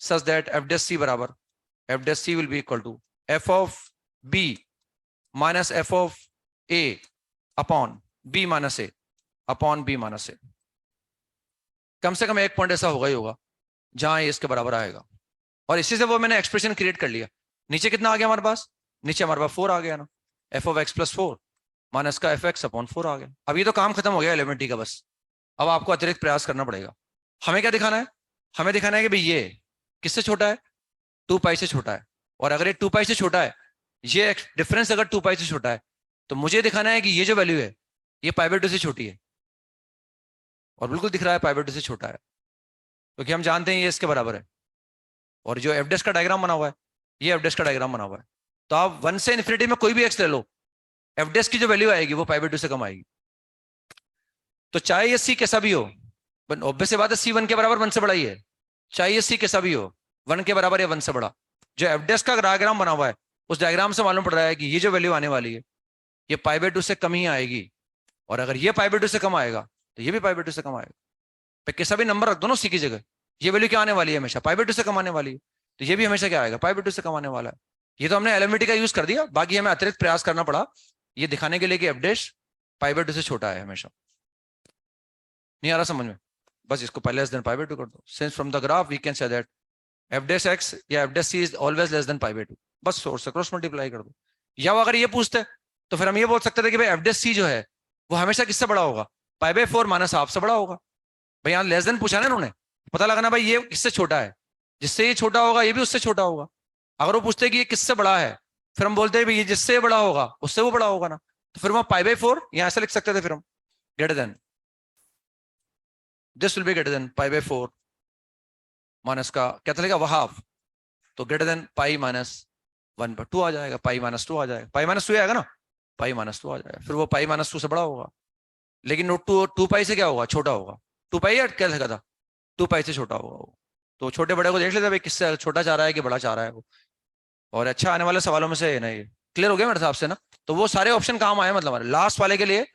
such that f dash c barabar f dash c will be equal to f of b minus f of a upon b minus a upon b minus a। कम से कम एक point ऐसा होगा ही होगा जहां ये इसके बराबर आएगा और इसी से वो मैंने एक्सप्रेशन क्रिएट कर लिया। नीचे कितना आ गया हमारे पास, नीचे हमारे पास 4 आ गया ना, F of x plus 4 minus का एफ एक्स अपॉन 4 आ गया। अब ये तो काम खत्म हो गया एलिमेंट्री का, बस अब आपको अतिरिक्त प्रयास करना पड़ेगा। हमें क्या दिखाना है, हमें दिखाना है कि भाई ये किससे छोटा है, 2 पाई से छोटा है। और अगर ये 2 पाई से छोटा है, ये डिफरेंस अगर 2 पाई से छोटा है, तो मुझे दिखाना है कि ये जो वैल्यू है ये पाई बाई 2 से छोटी है। और बिल्कुल दिख रहा है पाई बाई 2 से छोटा है क्योंकि हम जानते हैं ये इसके बराबर है। और जो एफ डैश का डायग्राम बना हुआ है, ये एफ डैश का डायग्राम बना हुआ है। तो आप 1 से इन्फिनिटी में कोई भी एक्स ले लो, एफ डैश की जो वैल्यू आएगी वो पाई बाई 2 से कम आएगी। तो चाहे ये सी कैसा भी हो, ऑब्वियस सी बात है सी 1 के बराबर 1 से बड़ा ही है, चाहे ये सी कैसा भी हो 1 के बराबर या 1 से बड़ा। जो एफ डैश का डायग्राम बना हुआ है उस डायग्राम से मालूम पड़ रहा है कि ये जो वैल्यू आने वाली है ये पाई बाई 2 से कम ही आएगी। और अगर ये पाई बाई 2 से कम आएगा तो ये भी पाई बाई 2 से कम आएगा। तो कैसा भी नंबर रख दो ना सी की जगह, ये वैल्यू क्या आने वाली है, हमेशा पाई बाई 2 से कम आने वाली है। तो ये भी हमेशा क्या आएगा, पाई बाई 2 से कम आने वाला है। ये तो हमने एलएमवीटी का यूज कर दिया, बाकी हमें अतिरिक्त प्रयास करना पड़ा ये दिखाने के लिए कि एफ डैश पाई बाई 2 से छोटा है हमेशा। नहीं आ रहा समझ में, बस इसको पहले लेस देन पाई बाई 2 कर दो। Since from the graph we can say that f dash x या f dash c is always less than pi by 2, बस सोर्स से क्रॉस मल्टीप्लाई कर दो। या अगर ये पूछते तो फिर हम ये बोल सकते थे कि भाई एफ डैश सी जो है वो हमेशा किससे बड़ा होगा, पाई बाई 4 माइनस हाफ से बड़ा होगा। भाई यहाँ लेस देन पूछा ना इन्होंने, पता लगाना भाई ये किससे छोटा है, जिससे ये छोटा होगा ये भी उससे छोटा होगा। अगर वो पूछते कि ये किससे बड़ा है, फिर हम बोलते हैं ये जिससे बड़ा होगा उससे वो बड़ा होगा ना, तो फिर हम पाई बाई 4 यहाँ ऐसे लिख सकते थे, फिर हम greater than this will be greater then pi by 4 minus का क्या था लिखा हाफ, तो ग्रेटर देन पाई माइनस 1/2 आ जाएगा, पाई माइनस 2 आ जाएगा, पाई माइनस 2 आएगा ना, पाई माइनस 2 आ जाएगा। फिर वो पाई माइनस 2 से बड़ा होगा, लेकिन 2 पाई से क्या होगा, छोटा होगा। 2 पाई या क्या लिखा था, 2 पाई से छोटा होगा वो। तो छोटे बड़े को देख लेते भाई किससे छोटा चाह रहा है कि बड़ा चाह रहा है वो। और अच्छा आने वाले सवालों में से है ना, ये क्लियर हो गया मेरे हिसाब से ना। तो वो सारे ऑप्शन काम आए, मतलब हमारे लास्ट वाले के लिए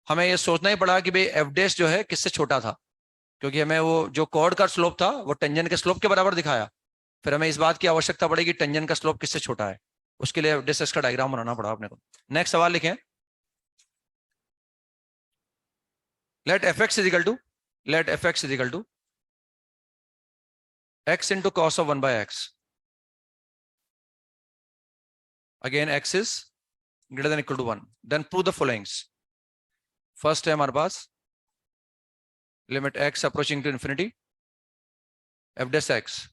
हमें ये सोचना ही पड़ा कि भाई एफ डैश जो है किससे छोटा था, क्योंकि हमें वो जो कॉर्ड का स्लोप था वो टेंजेंट के स्लोप के बराबर दिखाया। फिर हमें इस बात की आवश्यकता पड़ेगी टेंजेंट का स्लोप किससे छोटा है, उसके लिए एफ डैश का डायग्राम बनाना पड़ा अपने को। नेक्स्ट सवाल लिखें, let f x is equal to x into cos of 1 by x. Again, x is greater than or equal to 1. Then prove the followings. First है हमारे पास limit x approaching to infinity, f dash x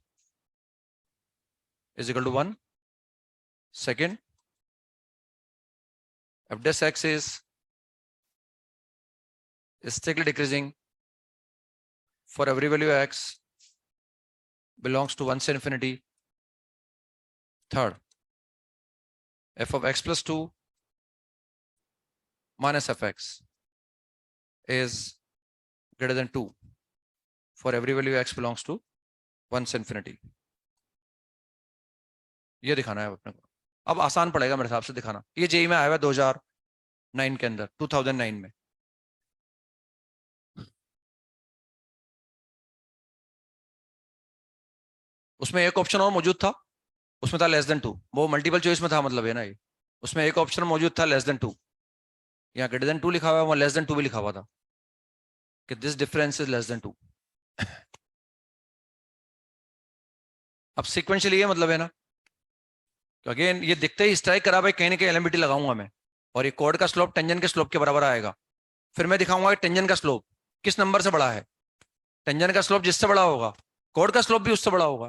is equal to 1. Second, f dash x is strictly decreasing for every value x belongs to 1 to infinity. Third, f of x plus 2 minus fx is greater than 2 for every value x belongs to 1 to infinity. ये दिखाना है अपने को. अब आसान पड़ेगा मेरे हिसाब से दिखाना. ये जेई में आया हुआ 2009 के अंदर, 2009 में. उसमें एक ऑप्शन और मौजूद था, उसमें था लेस देन 2. वो मल्टीपल चॉइस में था, मतलब है ना ये. उसमें एक ऑप्शन मौजूद था लेस देन 2. यहाँ ग्रेटर देन 2 लिखा हुआ है, वहाँ लेस देन 2 भी लिखा हुआ था कि this difference is less than 2. अब सीक्वेंशियली ये मतलब है ना, तो अगेन ये दिखते ही स्ट्राइक करा भाई कहीं ना कहीं एलएमबीटी लगाऊंगा मैं, और ये कॉर्ड का स्लोप टेंजेंट के स्लोप के बराबर आएगा. फिर मैं दिखाऊंगा टेंजेंट का स्लोप किस नंबर से बड़ा है. टेंजेंट का स्लोप जिससे बड़ा होगा, कॉर्ड का स्लोप भी उससे बड़ा होगा,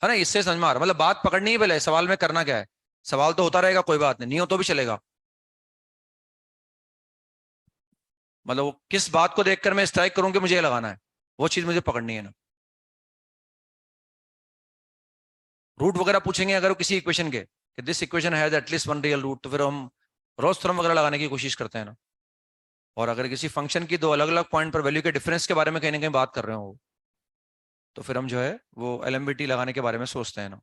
है ना. इससे समझ में आ रहा, मतलब बात पकड़नी ही पहले, सवाल में करना क्या है. सवाल तो होता रहेगा, कोई बात नहीं हो तो भी चलेगा. मतलब वो किस बात को देखकर मैं स्ट्राइक करूं कि मुझे लगाना है, वो चीज मुझे पकड़नी है ना. रूट वगैरह पूछेंगे अगर वो किसी इक्वेशन के कि this equation has at least one real root, तो फिर हम रोल्स थ्योरम वगैरह लगाने की कोशिश करते हैं ना. और अगर किसी फंक्शन की दो अलग अलग पॉइंट पर वैल्यू के डिफरेंस के बारे में कहीं ना कहीं बात कर रहे हो, तो फिर हम जो है वो एलएमबीटी लगाने के बारे में सोचते हैं ना.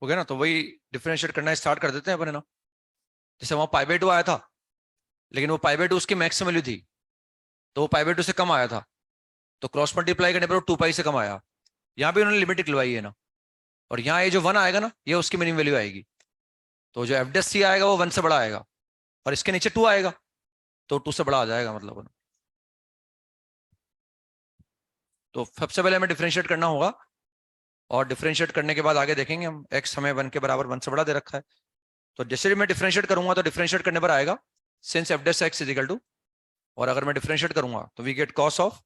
हो गया ना. तो वही डिफरेंशिएट करना स्टार्ट कर देते हैं अपने ना. जैसे वहां पाई बाय 2 आया था, लेकिन वो पाई बाय 2 उसकी मैक्स वैल्यू थी, तो वो पाई बाय 2 से कम आया था, तो क्रॉस मल्टीप्लाई करने पर वो 2 पाई से कम आया. यहाँ भी उन्होंने लिमिट निकलवाई है ना. और यहाँ ये जो 1 आएगा ना, ये उसकी मिनिमम वैल्यू आएगी. तो जो एफ डेस सी आएगा वो 1 से बड़ा आएगा, और इसके नीचे 2 आएगा तो 2 से बड़ा आ जाएगा मतलब. तो सबसे पहले हमें डिफरेंशिएट करना होगा, और डिफरेंशिएट करने के बाद आगे देखेंगे हम. एक्स हमें 1 के बराबर 1 से बड़ा दे रखा है, तो जैसे भी मैं डिफरेंशिएट करूंगा तो डिफरेंशिएट करने पर आएगा since f dash x is equal to, और अगर मैं डिफरेंशिएट करूंगा तो we get cos of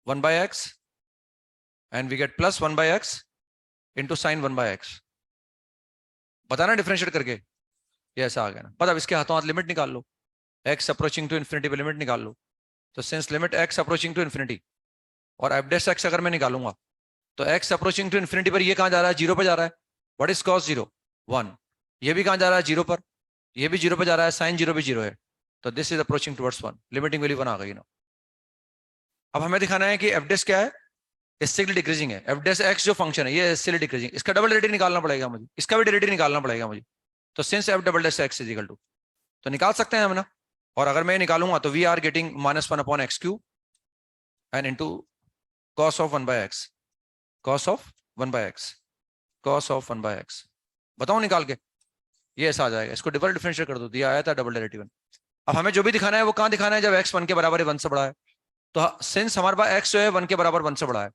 1 by x and we get plus 1 by x into sine 1 by x. बताना डिफरेंशिएट करके ये ऐसा आ गया ना. अब इसके हाथों हाथ लिमिट निकाल लो, एक्स अप्रोचिंग टू इन्फिनिटी पे लिमिट निकाल लो. तो since limit x approaching to infinity, और एफ डेस एक्स अगर मैं निकालूंगा तो एक्स अप्रोचिंग टू इन्फिनिटी पर ये कहां जा रहा है, 0 पर जा रहा है. What is cos 0? 1. ये भी कहां जा रहा है, 0 पर. ये भी 0 पर जा रहा है, साइन 0 भी 0 है. तो this is approaching towards 1. Limiting value 1 आ गई ना. अब हमें दिखाना है कि एफ डेस क्या है, स्ट्रिक्टली डिक्रीजिंग है. एफ डेस एक्स जो फंक्शन है ये स्ट्रिक्टली डिक्रीजिंग, इसका डबल डेरिवेटिव निकालना पड़ेगा मुझे, इसका भी डेरिवेटिव निकालना पड़ेगा मुझे. तो since f double dash x is equal to, तो निकाल सकते हैं हम ना. और अगर मैं निकालूंगा तो we are getting -1 upon x cube and into cos of 1 by x, cos of 1 by x, cos of 1 by x. बताओ निकाल के, ये ऐसा आ जाएगा. इसको डबल डिफरेंशिएट कर दो, दिया आया था डबल डेरिवेटिव. अब हमें जो भी दिखाना है वो कहां दिखाना है, जब x 1 के बराबर है, 1 से बड़ा है. तो सिंस हमारे पास x जो है 1 के बराबर 1 से बड़ा है,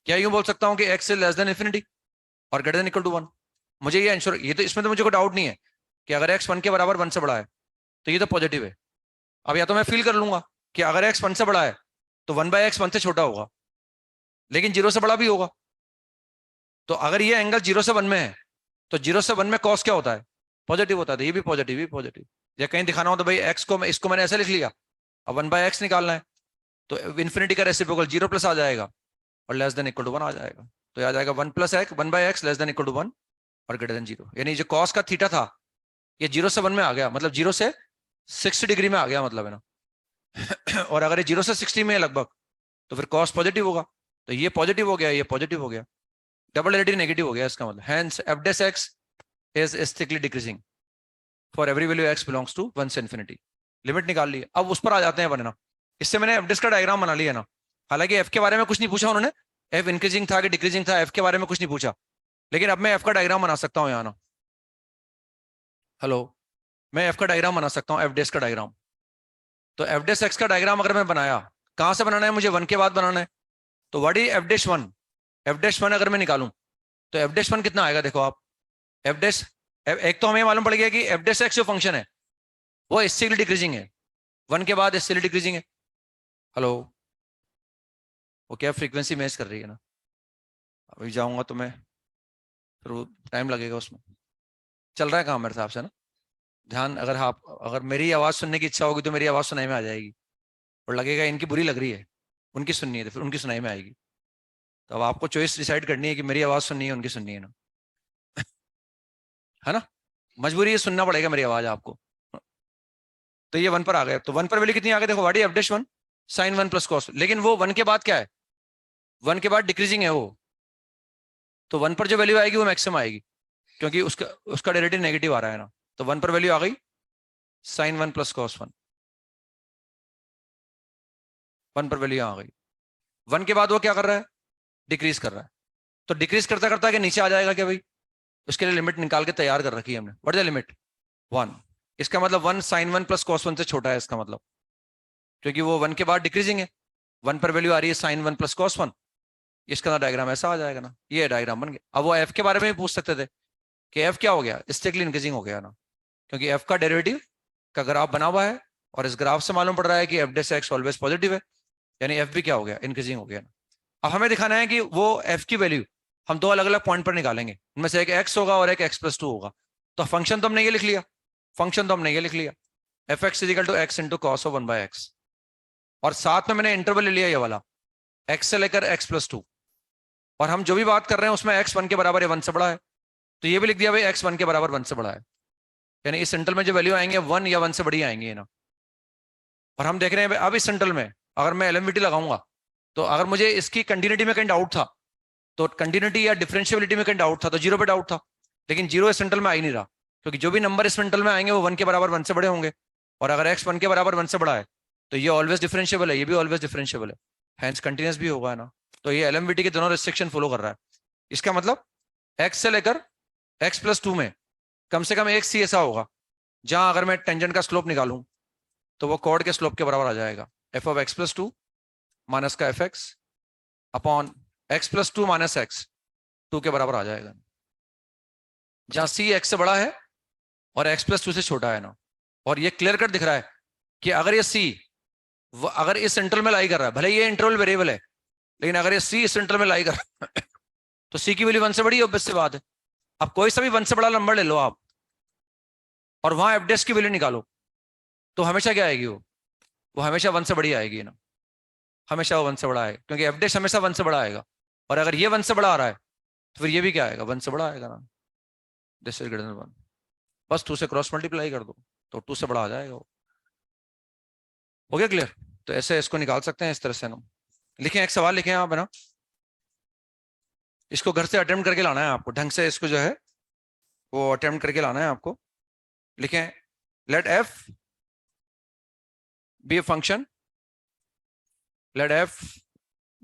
क्या यूं बोल सकता हूं कि x is less than infinity और ग्रेटर देन इक्वल टू 1? मुझे ये इंश्योर, ये तो इसमें तो मुझे कोई डाउट नहीं है कि अगर x 1 के बराबर 1 से बड़ा है तो ये तो पॉजिटिव है। अब या तो मैं फील कर लूंगा कि अगर x 1 से बड़ा है तो 1/x 1 से छोटा होगा, लेकिन 0 से बड़ा भी होगा। तो अगर ये एंगल 0 से 1 में है तो 0 से 1 में कॉस क्या होता है? पॉजिटिव होता है। तो ये भी पॉजिटिव, ये पॉजिटिव। या कहीं दिखाना हो तो भाई x को, इसको मैंने ऐसे लिख लिया, अब 1/x निकालना है तो इन्फिनिटी का रेसिप्रोकल 0 प्लस आ जाएगा और लेस देन इक्वल टू 1 आ जाएगा। तो आ जाएगा 1 + x 1/x less than equal to 1 और ग्रेटर देन 0। यानी जो कॉस का थीटा था ये 0 से 1 में आ गया, मतलब 0 से 60 डिग्री में आ गया, मतलब है ना। और अगर ये 0 से 60 में है लगभग तो फिर कॉस पॉजिटिव होगा। तो ये पॉजिटिव हो गया, ये पॉजिटिव हो गया, डबल डेरिवेटिव नेगेटिव हो गया इसका मतलब। Hence f dash x is strictly decreasing for every value x belongs to 1 से infinity। लिमिट निकाल ली। अब उस पर आ जाते हैं बनना। इससे मैंने f dash का डायग्राम बना लिया ना। हालांकि f के बारे में कुछ नहीं पूछा उन्होंने, f इंक्रीजिंग था कि डिक्रीजिंग था, f के बारे में कुछ नहीं पूछा, लेकिन अब मैं f का डायग्राम बना सकता हूँ यहाँ ना। हेलो, मैं f का डायग्राम बना सकता हूँ, f dash का डायग्राम। तो f dash x का डायग्राम अगर मैं बनाया, कहां से बनाना है मुझे? 1 के बाद बनाना है। तो what is f dash 1? f dash 1 अगर मैं निकालूं तो f dash 1 कितना आएगा? देखो आप, f dash एक तो हमें मालूम पड़ गया कि f dash x जो फंक्शन है वो इससे डिक्रीजिंग है, 1 के बाद इससे डिक्रीजिंग है। हेलो, वो क्या फ्रीक्वेंसी मैच कर रही है ना। अभी जाऊंगा तो मैं, फिर टाइम लगेगा उसमें। चल रहा है काम मेरे हिसाब से ना। ध्यान, अगर मेरी आवाज सुनने की इच्छा होगी तो मेरी आवाज सुनाई में आ जाएगी, और लगेगा इनकी बुरी लग रही है, उनकी सुननी है तो फिर उनकी सुनाई में आएगी। तो अब आपको चॉइस डिसाइड करनी है कि मेरी आवाज सुननी है, उनकी सुननी है ना। है ना, मजबूरी है, सुनना पड़ेगा मेरी आवाज आपको। तो ये 1 पर आ गए। तो 1 पर वैल्यू कितनी आ गई? देखो what is f dash 1 sin 1 + cos। लेकिन वो 1 के बाद क्या है? 1 के बाद डिक्रीजिंग है वो। तो 1 पर जो वैल्यू आएगी वो मैक्सिमम आएगी, क्योंकि उसका डेरिवेटिव नेगेटिव आ रहा है ना। तो 1 पर वैल्यू आ गई sin 1 + cos 1। 1 पर वैल्यू आ गई। 1 के बाद वो क्या कर रहा है? डिक्रीज कर रहा है। तो डिक्रीज करता करता के नीचे आ जाएगा क्या भाई? उसके लिए लिमिट निकाल के तैयार कर रखी है हमने। What is the limit? 1। इसका मतलब 1 sin 1 + cos 1 से छोटा है इसका मतलब, क्योंकि वो 1 के बाद डिक्रीजिंग है। 1 पर वैल्यू आ रही है sin 1 + cos 1। इसका डायग्राम ऐसा आ जाएगा ना, ये डायग्राम बन गया। अब वो f के बारे में भी पूछ सकते थे कि f क्या हो गया? स्ट्रिक्टली इंक्रीजिंग हो गया ना, क्योंकि f का डेरिवेटिव का ग्राफ बना हुआ है और इस ग्राफ से मालूम पड़ रहा है कि f dash x always positive है, यानी f भी क्या हो गया? इंक्रीजिंग हो गया ना। अब हमें दिखाना है कि वो f की वैल्यू हम 2 अलग अलग पॉइंट पर निकालेंगे, उनमें से एक x होगा और एक x + 2 होगा। तो फंक्शन तो हमने ये लिख लिया, f(x = x × cos 1/x), और साथ में मैंने इंटरवल ले लिया ये वाला, x से लेकर x + 2। और हम जो भी बात कर रहे हैं उसमें x 1 के बराबर है, 1 से बड़ा है, तो ये भी लिख दिया भाई x 1 के बराबर 1 से बड़ा है, यानी इस इंटरवल में जो वैल्यू आएंगे 1 या 1 से बड़ी आएंगी ना। और हम देख रहे हैं अब इस इंटरवल में अगर मैं LMVT लगाऊंगा तो अगर मुझे इसकी कंटिन्यूटी में कहीं डाउट था, तो कंटिन्यूटी या डिफरेंशियबिलिटी में कहीं डाउट था, तो 0 पे डाउट था, लेकिन 0 इस इंटरवल में आ ही नहीं रहा, क्योंकि जो भी नंबर इस इंटरवल में आएंगे वो 1 के बराबर 1 से बड़े होंगे। और अगर x 1 के बराबर 1 से बड़ा है तो ये ऑलवेज डिफरेंशिएबल है, ये भी ऑलवेज डिफरेंशिएबल है, हैंस कंटिन्यूअस भी होगा ना। तो ये LMVT के दोनों रिस्ट्रिक्शन फॉलो कर रहा है। इसका मतलब x से लेकर x + 2 में कम से कम एक सी ऐसा होगा जहां अगर मैं टेंजेंट का स्लोप निकालूं तो वो कॉर्ड के स्लोप के बराबर आ जाएगा, f(x + 2) माइनस का f(x) अपॉन x + 2 - x 2 के बराबर आ जाएगा, जहां c x से बड़ा है और x + 2 से छोटा है ना। और ये क्लियर कट दिख रहा है कि अगर ये c अगर इस इंटरवल में लाई कर रहा है, भले ये इंटरवल वेरिएबल है, लेकिन अगर ये c इस इंटरवल में लाई कर रहा है तो c की वैल्यू 1 से बड़ी, ऑब्वियस सी बात है। अब कोई सा भी 1 से बड़ा नंबर ले लो आप और वहां f' की वैल्यू निकालो, तो हमेशा क्या आएगी? वो हमेशा 1 से बड़ी आएगी ना, हमेशा वो 1 से बड़ा आएगा, क्योंकि f' हमेशा 1 से बड़ा आएगा। और अगर ये 1 से बड़ा आ रहा है तो फिर ये भी क्या आएगा? 1 से बड़ा आएगा ना। दिस इज ग्रेटर देन 1, बस 2 से क्रॉस मल्टीप्लाई कर दो तो 2 से बड़ा आ जाएगा वो। हो गया क्लियर? तो ऐसे इसको निकाल सकते हैं इस तरह से ना। लिखें, एक सवाल लिखें आप, है ना, इसको घर से अटेम्प्ट करके लाना है आपको, ढंग से इसको जो है वो अटेम्प्ट करके लाना है आपको। लिखें, late f be a function, let f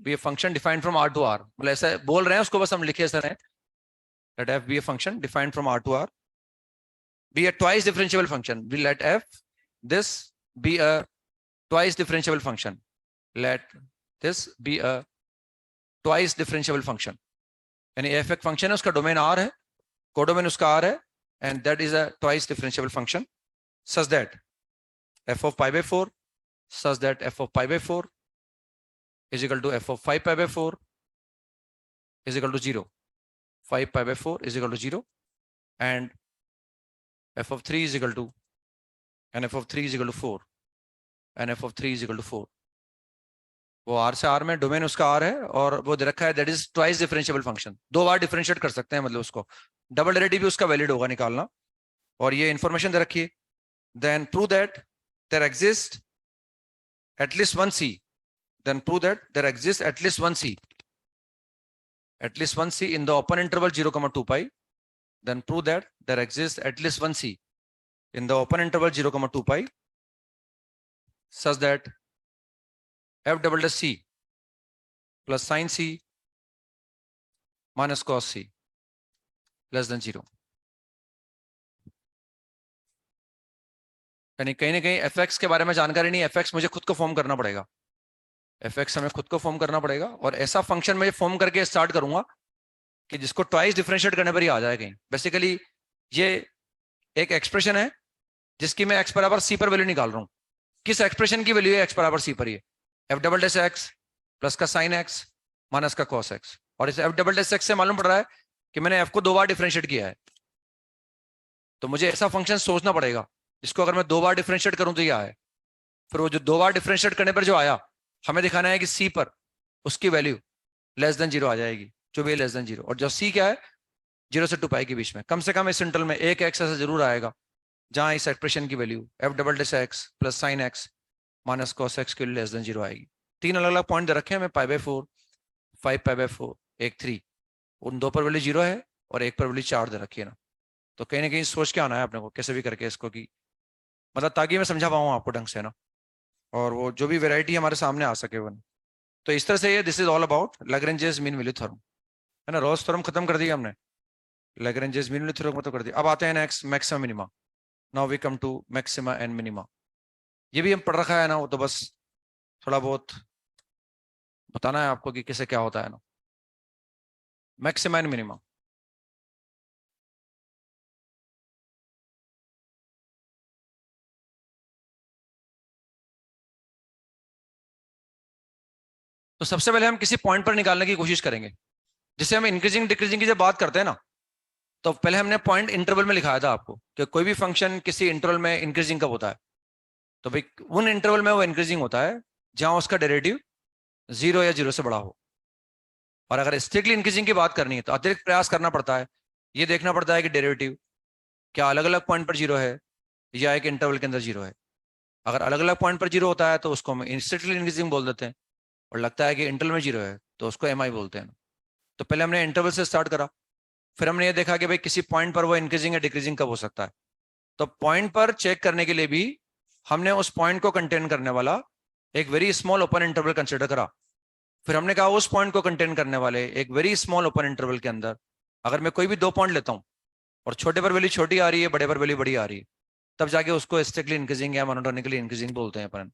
be a function defined from R to R। मतलब ऐसा बोल रहे हैं उसको, बस हम लिखे ऐसा रहे, let f be a function defined from R to R, be a twice differentiable function। We let f this be a twice differentiable function let this be a twice differentiable function. यानी f एक function है, उसका domain R है, codomain उसका R है, and that is a twice differentiable function such that f of pi by 4 such that f of pi by 4 is equal to f of 5 pi by 4 is equal to 0. 5 pi by 4 is equal to 0 and f of 3 is equal to and f of 3 is equal to 4 and f of 3 is equal to 4. वो R से R में domain उसका R है और वो दे रखा है that is twice differentiable function. दो बार डिफरेंशिएट कर सकते हैं, मतलब उसको डबल डेरिवेटिव भी उसका वैलिड होगा निकालना. और ये इंफॉर्मेशन दे रखी है. Then prove that there exist at least one C. Then prove that there exists at least one C. At least one C in the open interval 0, 2 pi. Then prove that there exists at least one C in the open interval 0, 2 pi such that f double dash C plus sin C minus cos C less than 0. यानी कहीं ना कहीं fx के बारे में जानकारी नहीं, fx मुझे खुद को फॉर्म करना पड़ेगा. fx हमें खुद को फॉर्म करना पड़ेगा और ऐसा फंक्शन मैं फॉर्म करके स्टार्ट करूंगा कि जिसको ट्वाइस डिफरेंशिएट करने पर ही आ जाए कहीं. बेसिकली ये एक एक्सप्रेशन है जिसकी मैं x बराबर c पर वैल्यू निकाल रहा हूं. किस एक्सप्रेशन की वैल्यू है x बराबर c पर? ये f double dash x plus का sin x माइनस का cos x. और इस f डबल डैश x से मालूम पड़ रहा है कि मैंने f को दो बार डिफरेंशिएट किया है. तो मुझे ऐसा फंक्शन सोचना पड़ेगा इसको अगर मैं दो बार डिफरेंशिएट करूं तो ये आए. फिर वो जो दो बार डिफरेंशिएट करने पर जो आया हमें दिखाना है कि c पर उसकी वैल्यू लेस देन 0 आ जाएगी, जो भी लेस देन 0. और जो c क्या है 0 से 2 पाई के बीच में, कम से कम इस इंटरवल में एक x ऐसा जरूर आएगा जहां इस एक्सप्रेशन की value f double dash x plus sign x minus cos x के लिए लेस देन 0 आएगी. तीन अलग अलग पॉइंट दे रखे हैं हमें, पाई बाय 4, 5 पाई बाय 4, 1 3. उन दो पर वैल्यू 0 है और एक पर वैल्यू 4 दे रखी है ना. तो कहीं ना कहीं सोच के आना है अपने को कैसे भी करके इसको, कि मतलब ताकि मैं समझा पाऊँ आपको ढंग से ना, और वो जो भी वैरायटी हमारे सामने आ सके वो. तो इस तरह से ये this is all about Lagrange's mean value theorem, है ना. रॉस थ्योरम खत्म कर दिया हमने, लैग्रेंजेस मीन वैल्यू थ्योरम खत्म कर दिया. अब आते हैं next maxima minima. Now we come to maxima and minima. ये भी हम पढ़ रखा है ना, वो तो बस थोड़ा बहुत बताना है आपको कि कैसे क्या होता है ना. Maxima and minima. तो सबसे पहले हम किसी पॉइंट पर निकालने की कोशिश करेंगे. जिसे हम इंक्रीजिंग डिक्रीजिंग की जब बात करते हैं ना, तो पहले हमने पॉइंट इंटरवल में लिखाया था आपको कि कोई भी फंक्शन किसी इंटरवल में इंक्रीजिंग कब होता है. तो भाई उन इंटरवल में वो इंक्रीजिंग होता है जहां उसका डेरिवेटिव 0 या 0 से बड़ा हो. और अगर स्ट्रिक्टली इंक्रीजिंग की बात करनी है तो अतिरिक्त प्रयास करना पड़ता है. ये देखना पड़ता है कि डेरिवेटिव क्या अलग अलग पॉइंट पर 0 है या एक इंटरवल के अंदर 0 है. अगर अलग अलग पॉइंट पर 0 होता है तो उसको हम स्ट्रिक्टली इंक्रीजिंग बोल देते हैं, और लगता है कि इंटरवल में 0 है तो उसको MI बोलते हैं. तो पहले हमने इंटरवल से स्टार्ट करा, फिर हमने ये देखा कि भाई किसी पॉइंट पर वो इंक्रीजिंग या डिक्रीजिंग कब हो सकता है. तो पॉइंट पर चेक करने के लिए भी हमने उस पॉइंट को कंटेन करने वाला एक very small open interval consider करा. फिर हमने कहा उस पॉइंट को कंटेन करने वाले एक वेरी स्मॉल ओपन इंटरवल के अंदर अगर मैं कोई भी दो पॉइंट लेता हूं और छोटे पर वैल्यू छोटी आ रही है, बड़े पर वैल्यू बड़ी आ रही है, तब जाके उसको स्ट्रिक्टली इंक्रीजिंग या मोनोटोनिकली इंक्रीजिंग बोलते हैं अपन.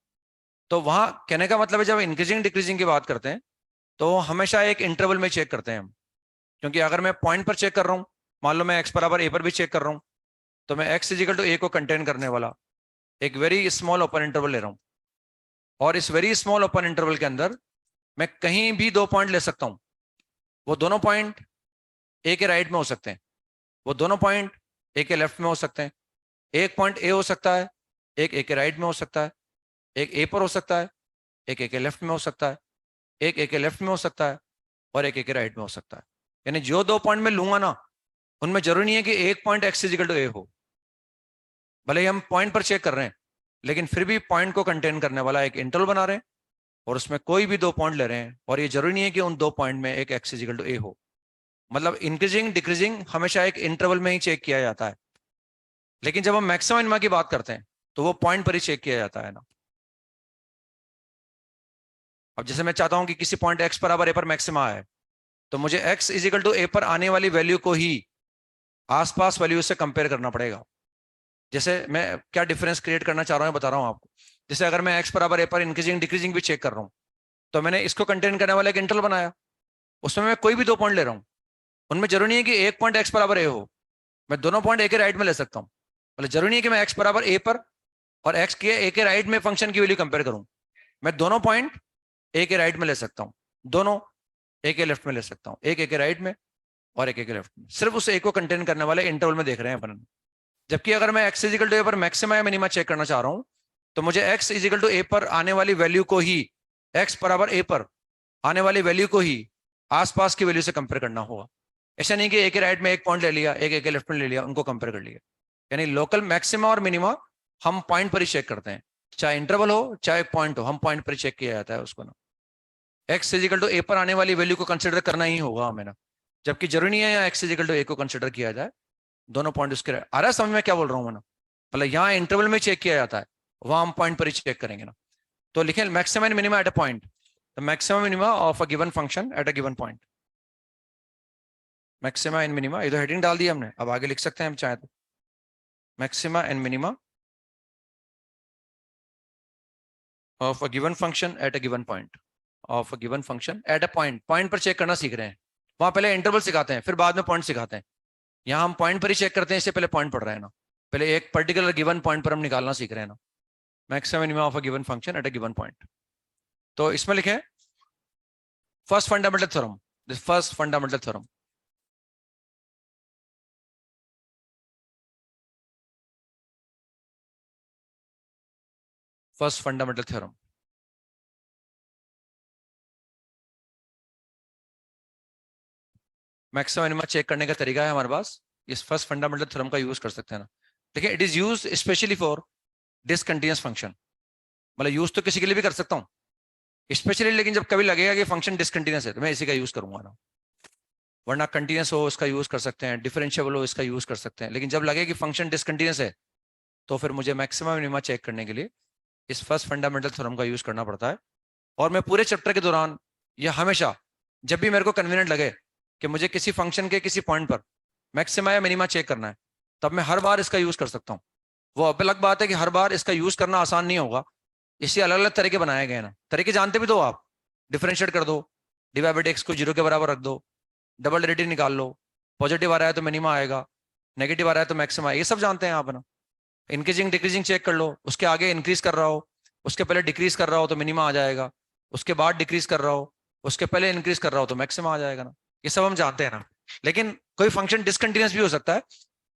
तो वहां कहने का मतलब है जब इंक्रीजिंग डिक्रीजिंग की बात करते हैं तो हमेशा एक इंटरवल में चेक करते हैं हम. क्योंकि अगर मैं पॉइंट पर चेक कर रहा हूं, मान लो मैं x बराबर a पर भी चेक कर रहा हूं, तो मैं x इजिकल टू a को कंटेन करने वाला एक वेरी स्मॉल ओपन इंटरवल ले रहा हूं. और इस वेरी स्मॉल ओपन इंटरवल के अंदर मैं कहीं भी दो पॉइंट ले सकता हूं. वो दोनों पॉइंट a के राइट में हो सकते हैं, वो दोनों पॉइंट a के लेफ्ट में हो सकते हैं. एक पॉइंट a हो सकता है, एक a के राइट में हो सकता है, एक a पर हो सकता है, एक a के लेफ्ट में हो सकता है, एक a के लेफ्ट में हो सकता है और एक a के राइट में हो सकता है. यानी जो दो पॉइंट में लूंगा ना, उनमें जरूरी नहीं है कि एक point x is equal to a हो. भले ही हम पॉइंट पर चेक कर रहे हैं लेकिन फिर भी पॉइंट को कंटेन करने वाला एक इंटरवल बना रहे हैं और उसमें कोई भी दो पॉइंट ले रहे हैं, और ये जरूरी नहीं है कि उन दो पॉइंट में एक x इजिकल टू a हो. मतलब इंक्रीजिंग डिक्रीजिंग हमेशा एक इंटरवल में ही चेक किया जाता है. लेकिन जब हम मैक्सिमा मिनिमा की बात करते हैं तो वो पॉइंट पर ही चेक किया जाता है ना. अब जैसे मैं चाहता हूं कि किसी पॉइंट x बराबर a पर मैक्सिमा है, तो मुझे x इजिकल टू a पर आने वाली वैल्यू को ही आसपास वैल्यू से कंपेयर करना पड़ेगा. जैसे मैं क्या डिफरेंस क्रिएट करना चाह रहा हूं बता रहा हूं आपको. जैसे अगर मैं x बराबर a पर इंक्रीजिंग डिक्रीजिंग भी चेक कर रहा हूं, तो मैंने इसको कंटेन करने वाला एक इंटरवल बनाया, उसमें मैं कोई भी 2 पॉइंट ले रहा हूँ, उनमें जरूरी नहीं है कि एक पॉइंट एक्स बराबर ए हो, मैं दोनों पॉइंट ए के राइट में ले सकता हूँ। मतलब जरूरी नहीं है कि मैं एक्स बराबर ए पर और एक्स के ए के राइट में फंक्शन की वैल्यू कंपेयर करूं, मैं दोनों पॉइंट ए के राइट में ले सकता हूं, दोनों ए के लेफ्ट में ले सकता हूं, एक ए के राइट में और एक ए के लेफ्ट में, सिर्फ उस ए को कंटेन करने वाले इंटरवल में देख रहे हैं अपन। जबकि अगर मैं एक्स इजिकल टू ए पर मैक्सिमा या मिनिमा चेक करना चाह रहा हूं, तो मुझे एक्स इजिकल टू ए पर आने वाली वैल्यू को ही, एक्स बराबर ए पर आने वाली वैल्यू को ही आसपास की वैल्यू से कंपेयर करना होगा। ऐसा नहीं कि ए के राइट में एक पॉइंट ले लिया, एक ए के लेफ्ट में ले लिया, उनको कंपेयर कर लिया। यानी लोकल मैक्सिमा और मिनिमा हम पॉइंट पर ही चेक करते हैं, चाहे इंटरवल हो चाहे पॉइंट हो, हम पॉइंट पर ही चेक किया जाता है उसको ना। एक्स इजिकल टू ए पर आने वाली वैल्यू को कंसिडर करना ही होगा हमें ना, जबकि जरूरी नहीं है यहाँ एक्स इजिकल टू ए को कंसिडर किया जाए, दोनों पॉइंट उसके। आ रहा है समझ में क्या बोल रहा हूँ मैं ना? मतलब यहाँ इंटरवल में चेक किया जाता है, वहां हम पॉइंट पर ही चेक करेंगे ना। तो लिखें maximum and minima at a point, the maximum minima of a given function at a given point. Maxima and minima, ये तो हेडिंग डाल दी हमने, अब आगे लिख सकते हैं हम चाहे तो। Maxima and minima of a given function at a given point, of a given function at a point, point पर चेक करना सीख रहे हैं। वहां पहले इंटरवल सिखाते हैं, फिर बाद में पॉइंट सिखाते हैं। यहाँ हम पॉइंट पर ही चेक करते हैं, इससे पहले पॉइंट पढ़ रहे हैं ना, पहले एक पर्टिकुलर गिवन पॉइंट पर हम निकालना सीख रहे हैं ना। Maximum minimum of a given function at a given point. तो इसमें लिखे first fundamental theorem, this first fundamental theorem. First fundamental theorem, maximum minimum check करने का तरीका है हमारे पास, इस फर्स्ट फंडामेंटल थ्योरम का यूज कर सकते हैं ना। देखिए it is use specially for discontinuous function, मतलब यूज तो किसी के लिए भी कर सकता हूँ स्पेशली, लेकिन जब कभी लगेगा कि फंक्शन डिसकंटिन्यूअस है तो मैं इसी का यूज करूंगा ना। वरना कंटिन्यूअस हो इसका यूज कर सकते हैं, डिफरेंशिएबल हो इसका यूज कर सकते हैं, लेकिन जब लगे कि फंक्शन डिसकंटिन्यूअस है तो फिर मुझे मैक्सिमम मिनिमा चेक करने के लिए इस फर्स्ट फंडामेंटल थ्योरम का यूज करना पड़ता है। और मैं पूरे चैप्टर के दौरान या हमेशा जब भी मेरे को कन्वीनियंट लगे कि मुझे किसी फंक्शन के किसी पॉइंट पर मैक्सिमा या मिनिमा चेक करना है, तब मैं हर बार इसका यूज कर सकता हूँ। वो अब अलग बात है कि हर बार इसका यूज करना आसान नहीं होगा, इसलिए अलग अलग तरीके बनाए गए ना। तरीके जानते भी तो आप, डिफरेंशिएट कर दो, डिवाइड बाय एक्स को 0 के बराबर रख दो, डबल डेरिवेटिव निकाल लो, पॉजिटिव आ रहा है तो मिनिमा आएगा, नेगेटिव आ रहा है तो मैक्सिमा, ये सब जानते हैं आप ना। इंक्रीजिंग डिक्रीजिंग चेक कर लो, उसके आगे इंक्रीज कर रहा हो, उसके पहले डिक्रीज कर रहा हो तो मिनिमा आ जाएगा, उसके बाद डिक्रीज कर रहा हो, उसके पहले इंक्रीज कर रहा हो तो मैक्सिमा आ जाएगा ना। ये सब हम जानते हैं ना। लेकिन कोई फंक्शन डिसकंटिन्यूअस भी हो सकता है,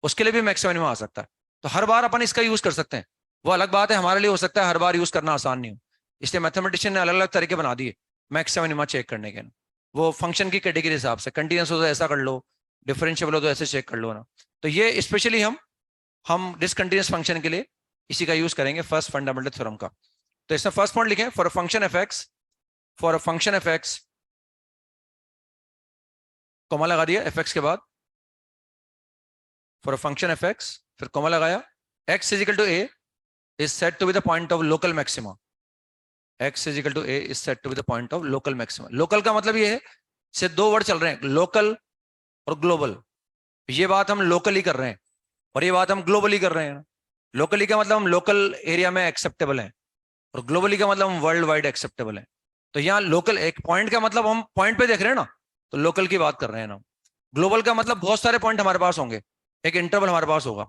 उसके लिए भी मैक्सिमा मिनिमा आ सकता है, तो हर बार अपन इसका यूज कर सकते हैं। वो अलग बात है, हमारे लिए हो सकता है हर बार यूज करना आसान नहीं हो, इसलिए मैथमेटिशियन ने अलग अलग तरीके बना दिए मैक्सिमा मिनिमा चेक करने के ना। वो फंक्शन की कैटेगरी हिसाब से, कंटिन्यूअस हो तो ऐसा कर लो, डिफरेंशिएबल हो तो ऐसे चेक कर लो ना। तो ये स्पेशली हम डिसकंटिन्यूअस फंक्शन के लिए इसी का यूज करेंगे, फर्स्ट फंडामेंटल थ्योरम का। तो इसमें फर्स्ट पॉइंट लिखें, for a function f x, for a function f x, comma लगा दिया एफ एक्स के बाद, for a function f x, फिर कॉमा लगाया, x is equal to a is said to be the point of local maxima, x is equal to a is said to be the point of local maxima। local का मतलब ये है, से 2 word चल रहे हैं, लोकल और ग्लोबल। ये बात हम लोकली कर रहे हैं और ये बात हम ग्लोबली कर रहे हैं। लोकली का मतलब हम लोकल एरिया में एक्सेप्टेबल हैं, और ग्लोबली का मतलब हम वर्ल्ड वाइड एक्सेप्टेबल हैं। तो यहाँ लोकल एक पॉइंट का मतलब हम पॉइंट पे देख रहे हैं ना, तो लोकल की बात कर रहे हैं ना। ग्लोबल का मतलब बहुत सारे पॉइंट हमारे पास होंगे, एक इंटरवल हमारे पास होगा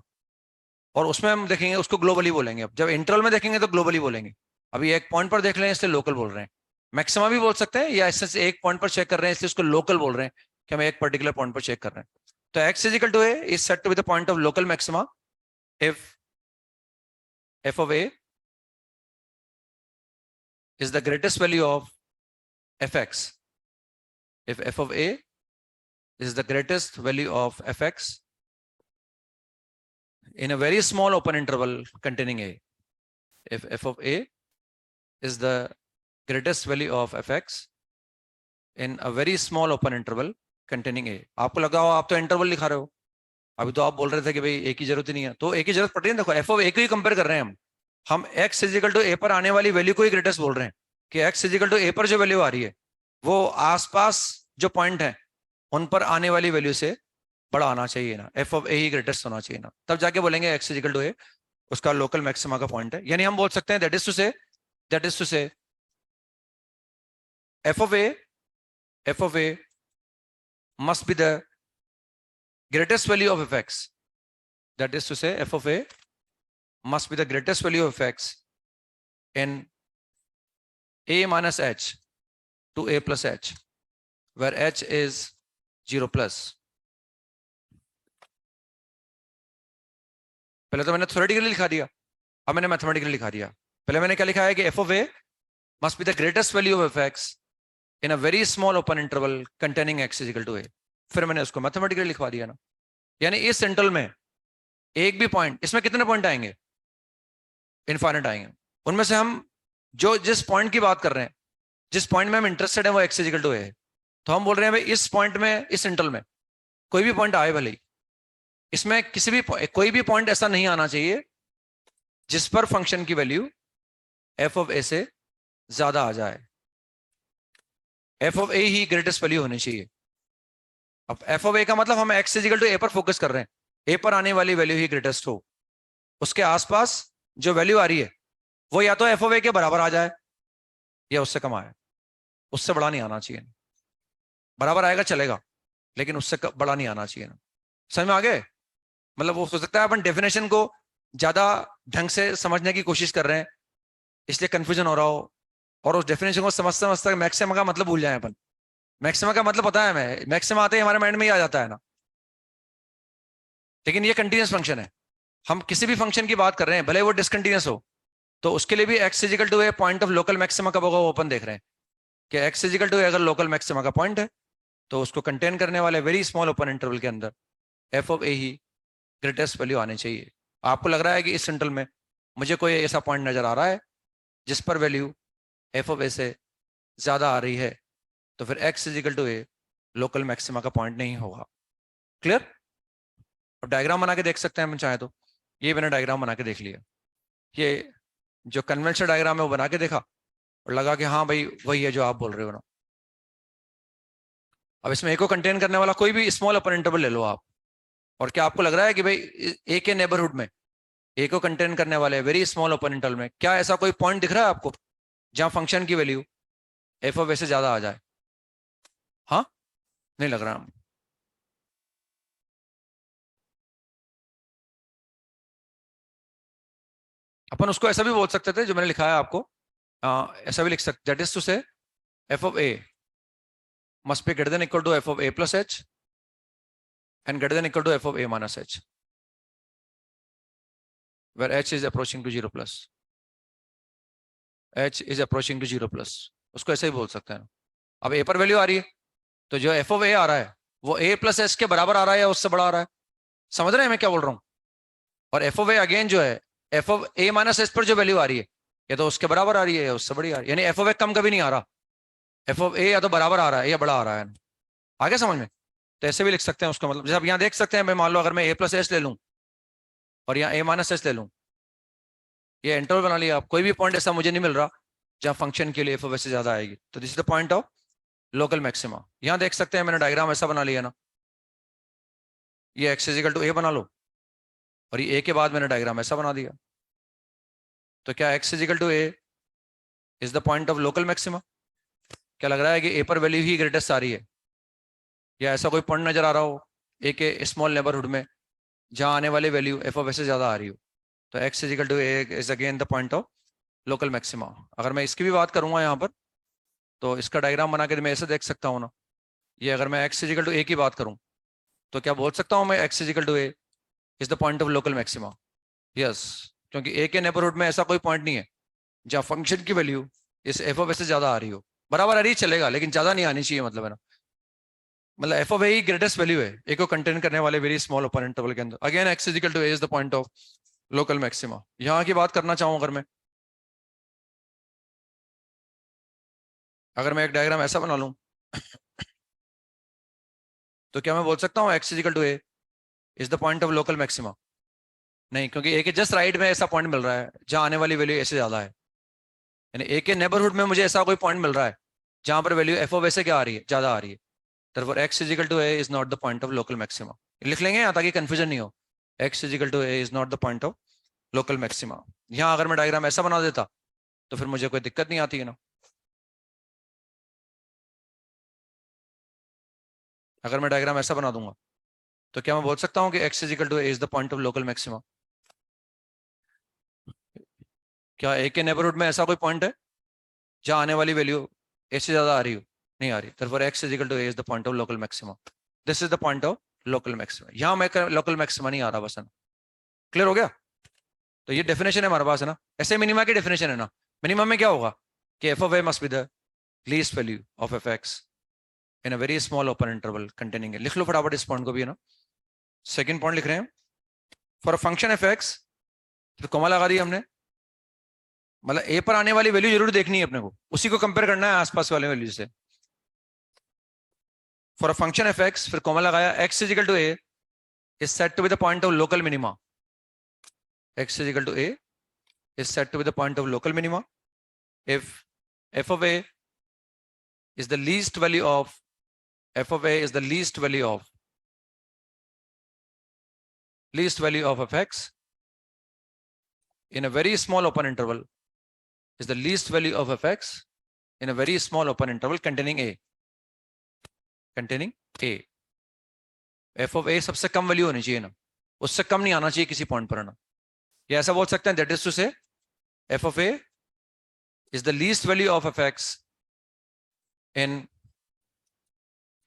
और उसमें हम देखेंगे, उसको ग्लोबली बोलेंगे। अब जब इंटरवल में देखेंगे तो ग्लोबली बोलेंगे। अभी एक पॉइंट पर देख रहे हैं इसलिए लोकल बोल रहे हैं। मैक्सिमा भी बोल सकते हैं, या इससे एक पॉइंट पर चेक कर रहे हैं इसलिए उसको लोकल बोल रहे हैं कि हम एक पर्टिकुलर पॉइंट पर चेक कर रहे हैं। तो x is equal to a is said to be the point of local maxima if f of a is the greatest value of fx, if f of a is the greatest value of fx in a very small open interval containing a, if f of a is the greatest value of fx in a very small open interval containing a। आपको लगा हो आप तो interval लिखा रहे हो, अभी तो आप बोल रहे थे कि भाई ए की जरूरत ही नहीं है, तो ए की जरूरत पड़ रही है। देखो एफ ऑफ ए को ही कंपेयर कर रहे हैं हम एक्स इजिकल टू ए पर आने वाली वैल्यू को ही ग्रेटेस्ट बोल रहे हैं कि एक्स इजिकल टू ए पर जो वैल्यू आ रही है वो आसपास जो पॉइंट है उन पर आने वाली वैल्यू से बड़ा आना चाहिए ना, F of A he greatest होना चाहिए ना, तब जाके बोलेंगे एक्स इजिकल टू ए उसका लोकल मैक्सिमा का पॉइंट है। यानी हम बोल सकते हैं दैट इज टू से f of a must be the greatest value of fx. That is to say, f of a must be the greatest value of fx in a minus h to a plus h, where h is 0 plus. पहले तो मैंने theoretically लिखा दिया, अब मैंने mathematically लिखा दिया. पहले मैंने क्या लिखा है कि f of a must be the greatest value of fx in a very small open interval containing x is equal to a. फिर मैंने उसको मैथमेटिकली लिखवा दिया ना. यानी इस इंटरवल में एक भी पॉइंट, इसमें कितने पॉइंट आएंगे? इनफाइनाइट आएंगे. उनमें से हम जो जिस पॉइंट की बात कर रहे हैं, जिस पॉइंट में हम इंटरेस्टेड है वो x is equal to a है, तो हम बोल रहे हैं भाई इस पॉइंट में, इस इंटरवल में कोई भी पॉइंट आए भले ही, इसमें किसी भी कोई भी पॉइंट ऐसा नहीं आना चाहिए जिस पर फंक्शन की वैल्यू f of a से ज्यादा आ जाए. f of a he greatest value होनी चाहिए. अब f of a का मतलब हम x is equal to a पर फोकस कर रहे हैं, a पर आने वाली वैल्यू ही ग्रेटेस्ट हो. उसके आसपास जो वैल्यू आ रही है वो या तो f of a के बराबर आ जाए या उससे कम आए. उससे बड़ा नहीं आना चाहिए. बराबर आएगा चलेगा, लेकिन उससे बड़ा नहीं आना चाहिए. समझ में आ गए? मतलब वो हो सकता है अपन डेफिनेशन को ज्यादा ढंग से समझने की कोशिश कर रहे हैं, इसलिए कंफ्यूजन हो रहा हो, और उस डेफिनेशन को समझते समझते मैक्सिमम का मतलब भूल जाए अपन. मैक्सिमम का मतलब पता है हमें, मैक्सिमम आते ही हमारे माइंड में ही आ जाता है ना. लेकिन ये कंटिन्यूस फंक्शन है. हम किसी भी फंक्शन की बात कर रहे हैं, भले वो डिसकंटिन्यूस हो, तो उसके लिए भी x is equal to a point of local maxima कब होगा वो अपन देख रहे हैं कि x इज इक्वल टू अगर लोकल मैक्सिमा का पॉइंट है तो उसको कंटेन करने वाले वेरी स्मॉल ओपन इंटरवल के अंदर f of a he greatest value आनी चाहिए. आपको लग रहा है कि इस इंटरवल में मुझे कोई ऐसा पॉइंट नजर आ रहा है जिस पर वैल्यू f ऑफ a से ज्यादा आ रही है, तो फिर x is equal to a local maxima का पॉइंट नहीं होगा. क्लियर? अब डायग्राम बना के देख सकते हैं हम चाहे तो. ये मैंने डायग्राम बना के देख लिया. ये जो कन्वेंशनल डायग्राम है वो बना के देखा और लगा कि हाँ भाई वही है जो आप बोल रहे हो ना. अब इसमें ए को कंटेन करने वाला कोई भी स्मॉल ओपन इंटरवल ले लो आप, और क्या आपको लग रहा है कि भाई ए के नेबरहुड में ए को कंटेन करने वाले वेरी स्मॉल ओपन इंटरवल में क्या ऐसा कोई पॉइंट दिख रहा है आपको जहां फंक्शन की वैल्यू एफ ऑफ ए से ज्यादा आ जाए? हाँ, नहीं लग रहा. अपन उसको ऐसा भी बोल सकते थे जो मैंने लिखा है आपको, ऐसा भी लिख सकते, that is to say f of a must be greater than equal to f of a plus h and greater than equal to f of a minus h, where h is approaching to 0 plus. H is approaching to 0 plus, उसको ऐसे ही बोल सकते हैं. अब ए पर value आ रही है तो जो एफ ऑफ ए आ रहा है वो ए प्लस एच के बराबर आ रहा है या उससे बड़ा आ रहा है? समझ रहे हैं मैं क्या बोल रहा हूँ? और एफ ऑफ ए अगेन जो है F of a minus H पर जो वैल्यू आ रही है या तो उसके बराबर आ रही है या उससे बड़ी आ रही है. यानी एफ ऑफ ए कम कभी नहीं आ रहा, एफ ऑफ ए या तो बराबर आ रहा है या बड़ा आ रहा है. आगे समझ में? तो ऐसे भी लिख सकते हैं उसका मतलब. जैसे आप यहाँ देख सकते हैं, मैं मान लो अगर मैं ए प्लस एच ले लूँ और यहाँ ए माइनस एच ले लूँ, ये इंटरवल बना लिया आप. कोई भी पॉइंट ऐसा मुझे नहीं मिल रहा जहाँ फंक्शन के लिए एफ ऑफ ए से ज्यादा आएगी, तो this is the point of local maxima. यहाँ देख सकते हैं मैंने डायग्राम ऐसा बना लिया ना, ये एक्स इज इक्वल टू ए बना लो और ये ए के बाद मैंने डायग्राम ऐसा बना दिया. तो क्या x is equal to a is the point of local maxima? क्या लग रहा है कि ए पर वैल्यू ही ग्रेटेस्ट आ रही है, या ऐसा कोई पॉइंट नजर आ रहा हो ए के स्मॉल नेबरहुड में जहां आने वाली वैल्यू एफ ऑफ ए से ज्यादा आ रही हो? तो x is equal to a is again the point of local maxima. अगर मैं इसकी भी बात करूंगा यहाँ पर, तो इसका डायग्राम बना के मैं ऐसे देख सकता हूँ ना, ये अगर मैं x इज इक्वल टू ए की बात करूँ तो क्या बोल सकता हूँ मैं x is equal to a is the point of local maxima? Yes, क्योंकि ए के नेबरहुड में ऐसा कोई पॉइंट नहीं है जहां फंक्शन की वैल्यू इस एफ ऑफ ए से ज्यादा आ रही हो. बराबर आ रही चलेगा, लेकिन ज्यादा नहीं आनी चाहिए, मतलब है ना. मतलब F of A he greatest value है ए को कंटेन करने वाले वेरी स्मॉल ओपन इंटरवल के अंदर. Again x is equal to a is the point of local maxima. यहाँ की बात करना चाहूँ अगर मैं एक डायग्राम ऐसा बना लूं तो क्या मैं बोल सकता हूँ x is equal to a is the point of local maxima? नहीं, क्योंकि ए के जस्ट राइट में ऐसा पॉइंट मिल रहा है जहां आने वाली वैल्यू ए से ज्यादा है. यानी ए के नेबरहुड में मुझे ऐसा कोई पॉइंट मिल रहा है जहां पर वैल्यू एफ ऑफ ए से क्या आ रही है, ज्यादा आ रही है. therefore x is equal to a is not the point of local maxima. लिख लेंगे यहाँ ताकि कंफ्यूजन नहीं हो. x is equal to a is not the point of local maxima. यहाँ अगर मैं डायग्राम ऐसा बना देता तो फिर मुझे कोई दिक्कत नहीं आती है ना. अगर मैं डायग्राम ऐसा बना दूंगा तो क्या मैं बोल सकता हूँ कि x is equal to a is the point of local maxima? क्या ए के नेबरहुड में ऐसा कोई पॉइंट है जहां आने वाली वैल्यू ए से ज्यादा आ रही हो? नहीं आ रही। therefore x is equal to a is the point of local maxima. This is the point of local maxima. यहां मैं लोकल मैक्सिमा नहीं आ रहा बस है ना। क्लियर हो गया? तो ये डेफिनेशन है हमारे पास है ना। ऐसे मिनिमा की डेफिनेशन है ना। मिनिमम में क्या होगा कि F of a must be the least value of F x in a very small open interval containing A. लिख लो फटाफट इस पॉइंट को भी है ना। सेकंड पॉइंट लिख रहे हैं for a function f x, फिर कोमा लगा दी हमने, मतलब ए पर आने वाली वैल्यू जरूर देखनी है अपने को, उसी को कंपेयर करना है आसपास वाले वैल्यू से। For a function f x, फिर कोमा लगाया, x is equal to a is said to be the point of local minima. X is equal to a is said to be the point of local minima if f of a is the least value of f of a is the least value of fx in a very small open interval is the least value of fx in a very small open interval containing a f of a सबसे कम value होनी चाहिए ना, उससे कम नहीं आना चाहिए किसी point पर ना। ये ऐसा बोल सकते हैं दैट इज टू से f of a is the least value of fx in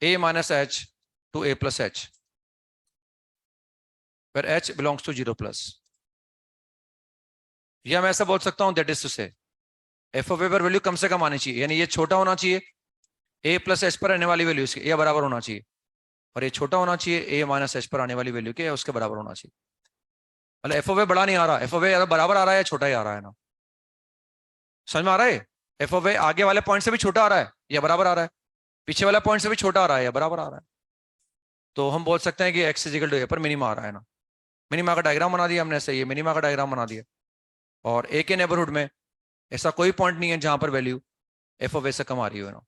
a minus h to a plus h, where h belongs to 0 plus। या मैं ऐसा बोल सकता हूं दैट इज टू से f of a पर value कम से कम आनी चाहिए, यानी ये छोटा होना चाहिए a प्लस h पर आने वाली वैल्यू इसके या बराबर होना चाहिए, और ये छोटा होना चाहिए a माइनस h पर आने वाली वैल्यू के या उसके बराबर होना चाहिए। मतलब f of a बड़ा नहीं आ रहा, f of a बराबर आ रहा है या छोटा ही आ रहा है ना। समझ में आ रहा है? एफ ऑफ ए आगे वाले पॉइंट से भी छोटा आ रहा है या बराबर आ रहा है, पीछे वाले पॉइंट से भी छोटा आ रहा है या बराबर आ रहा है। तो हम बोल सकते हैं कि एक्स इज इक्वल टू ए पर मिनिमा आ रहा है ना। मिनिमा का डायग्राम बना दिया हमने ऐसे, ये मिनिमा का डायग्राम बना दिया। और ए के नेबरहुड में ऐसा कोई पॉइंट नहीं है जहां पर वैल्यू एफ ऑफ ए से कम आ रही हो ना।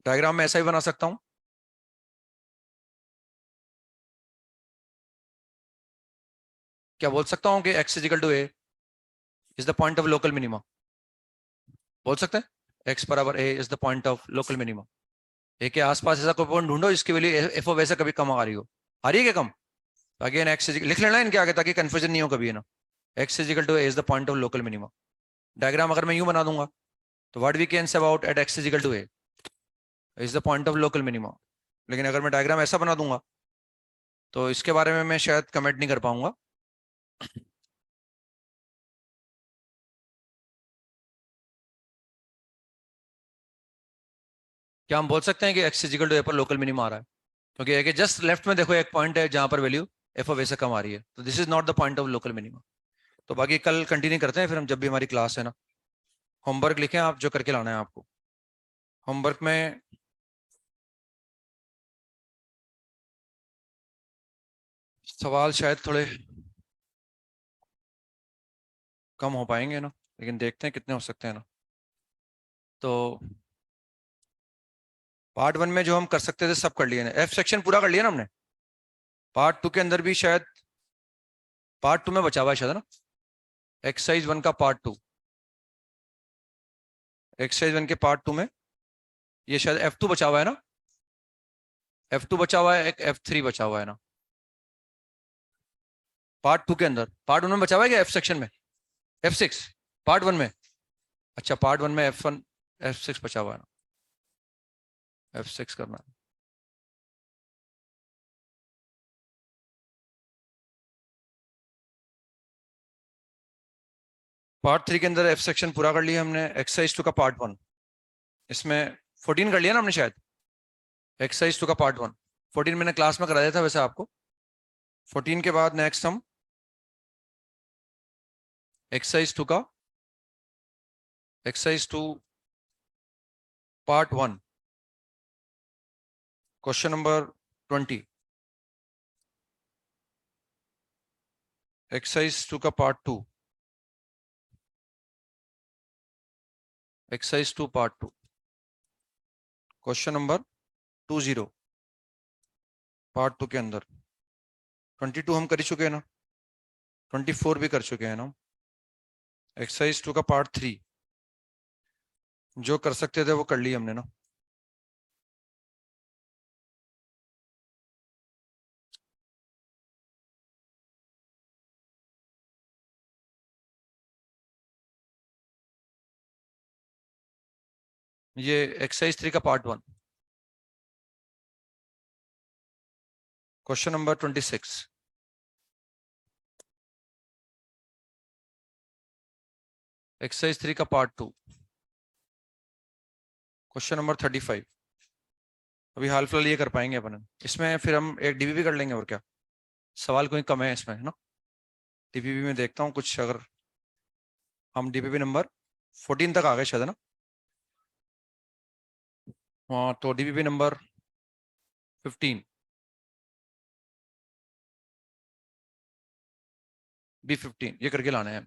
डायग्राम में ऐसा ही बना सकता हूं। क्या बोल सकता हूं कि x is equal to a is the point of local minima? बोल सकते हैं एक्स बराबर a is the point of local minima. A के आसपास ऐसा कोई पॉइंट ढूंढो जिसकी वैल्यू एफ ऑफ ए से कभी कम आ रही हो। आ रही है क्या कम? अगेन एक्स लिख लेना इनके आगे ताकि कंफ्यूजन नहीं हो कभी है ना। X is equal to a is the point of local minima. Diagram अगर मैं यूं बना दूंगा तो what we can say about at x is equal to a is the point of local minima. लेकिन अगर मैं डायग्राम ऐसा बना दूंगा तो इसके बारे में मैं शायद कमेंट नहीं कर पाऊंगा। क्या हम बोल सकते हैं कि एक्स इक्वल टू ए पर लोकल मिनिमा आ रहा है? क्योंकि एक जस्ट लेफ्ट में देखो एक पॉइंट है जहां पर वैल्यू एफ ऑफ ए से कम आ रही है, तो this is not the point of local minima. तो बाकी कल कंटिन्यू करते हैं फिर हम, जब भी हमारी क्लास है ना। होमवर्क लिखें आप जो करके लाना है आपको। होमवर्क में सवाल शायद थोड़े कम हो पाएंगे ना, लेकिन देखते हैं कितने हो सकते हैं ना। तो पार्ट 1 में जो हम कर सकते थे सब कर लिए ना। एफ सेक्शन पूरा कर लिया ना हमने। पार्ट 2 के अंदर भी शायद पार्ट 2 में बचा हुआ है शायद ना, एक्सरसाइज 1 का पार्ट 2। एक्सरसाइज 1 के पार्ट 2 में ये शायद F2 बचा हुआ है ना। F2 बचा हुआ है, एक F3 बचा हुआ है ना पार्ट 2 के अंदर। पार्ट 1 में बचा हुआ है क्या F सेक्शन में? F6 पार्ट 1 में। अच्छा पार्ट 1 में F1 F6 बचा हुआ है ना, F6 करना है। पार्ट 3 के अंदर F सेक्शन पूरा कर लिया हमने। एक्सरसाइज 2 का पार्ट 1 इसमें 14 कर लिया ना हमने शायद। एक्सरसाइज 2 का पार्ट 1 14 मैंने क्लास में करा दिया था वैसे आपको। 14 के बाद नेक्स्ट हम एक्सरसाइज 2 का exercise 2 part 1 question number 20। Exercise 2 का part 2 exercise 2 part 2 question number 20 part 2 के अंदर 22 हम कर ही चुके हैं ना, 24 भी कर चुके हैं ना। एक्सरसाइज 2 का पार्ट 3 जो कर सकते थे वो कर लिया हमने ना। ये एक्सरसाइज 3 का पार्ट 1, क्वेश्चन नंबर 26। एक्सरसाइज 3 का पार्ट 2, क्वेश्चन नंबर 35। अभी हाल फिलहाल ये कर पाएंगे अपन, इसमें फिर हम एक डीबीबी कर लेंगे और क्या, सवाल कोई कम है इसमें, है ना। डीबीबी में देखता हूँ कुछ, अगर हम डीबीबी नंबर 14 तक आ गए शायद, है ना। हाँ, तो डीबीबी नंबर 15, B15 ये करके लाना है।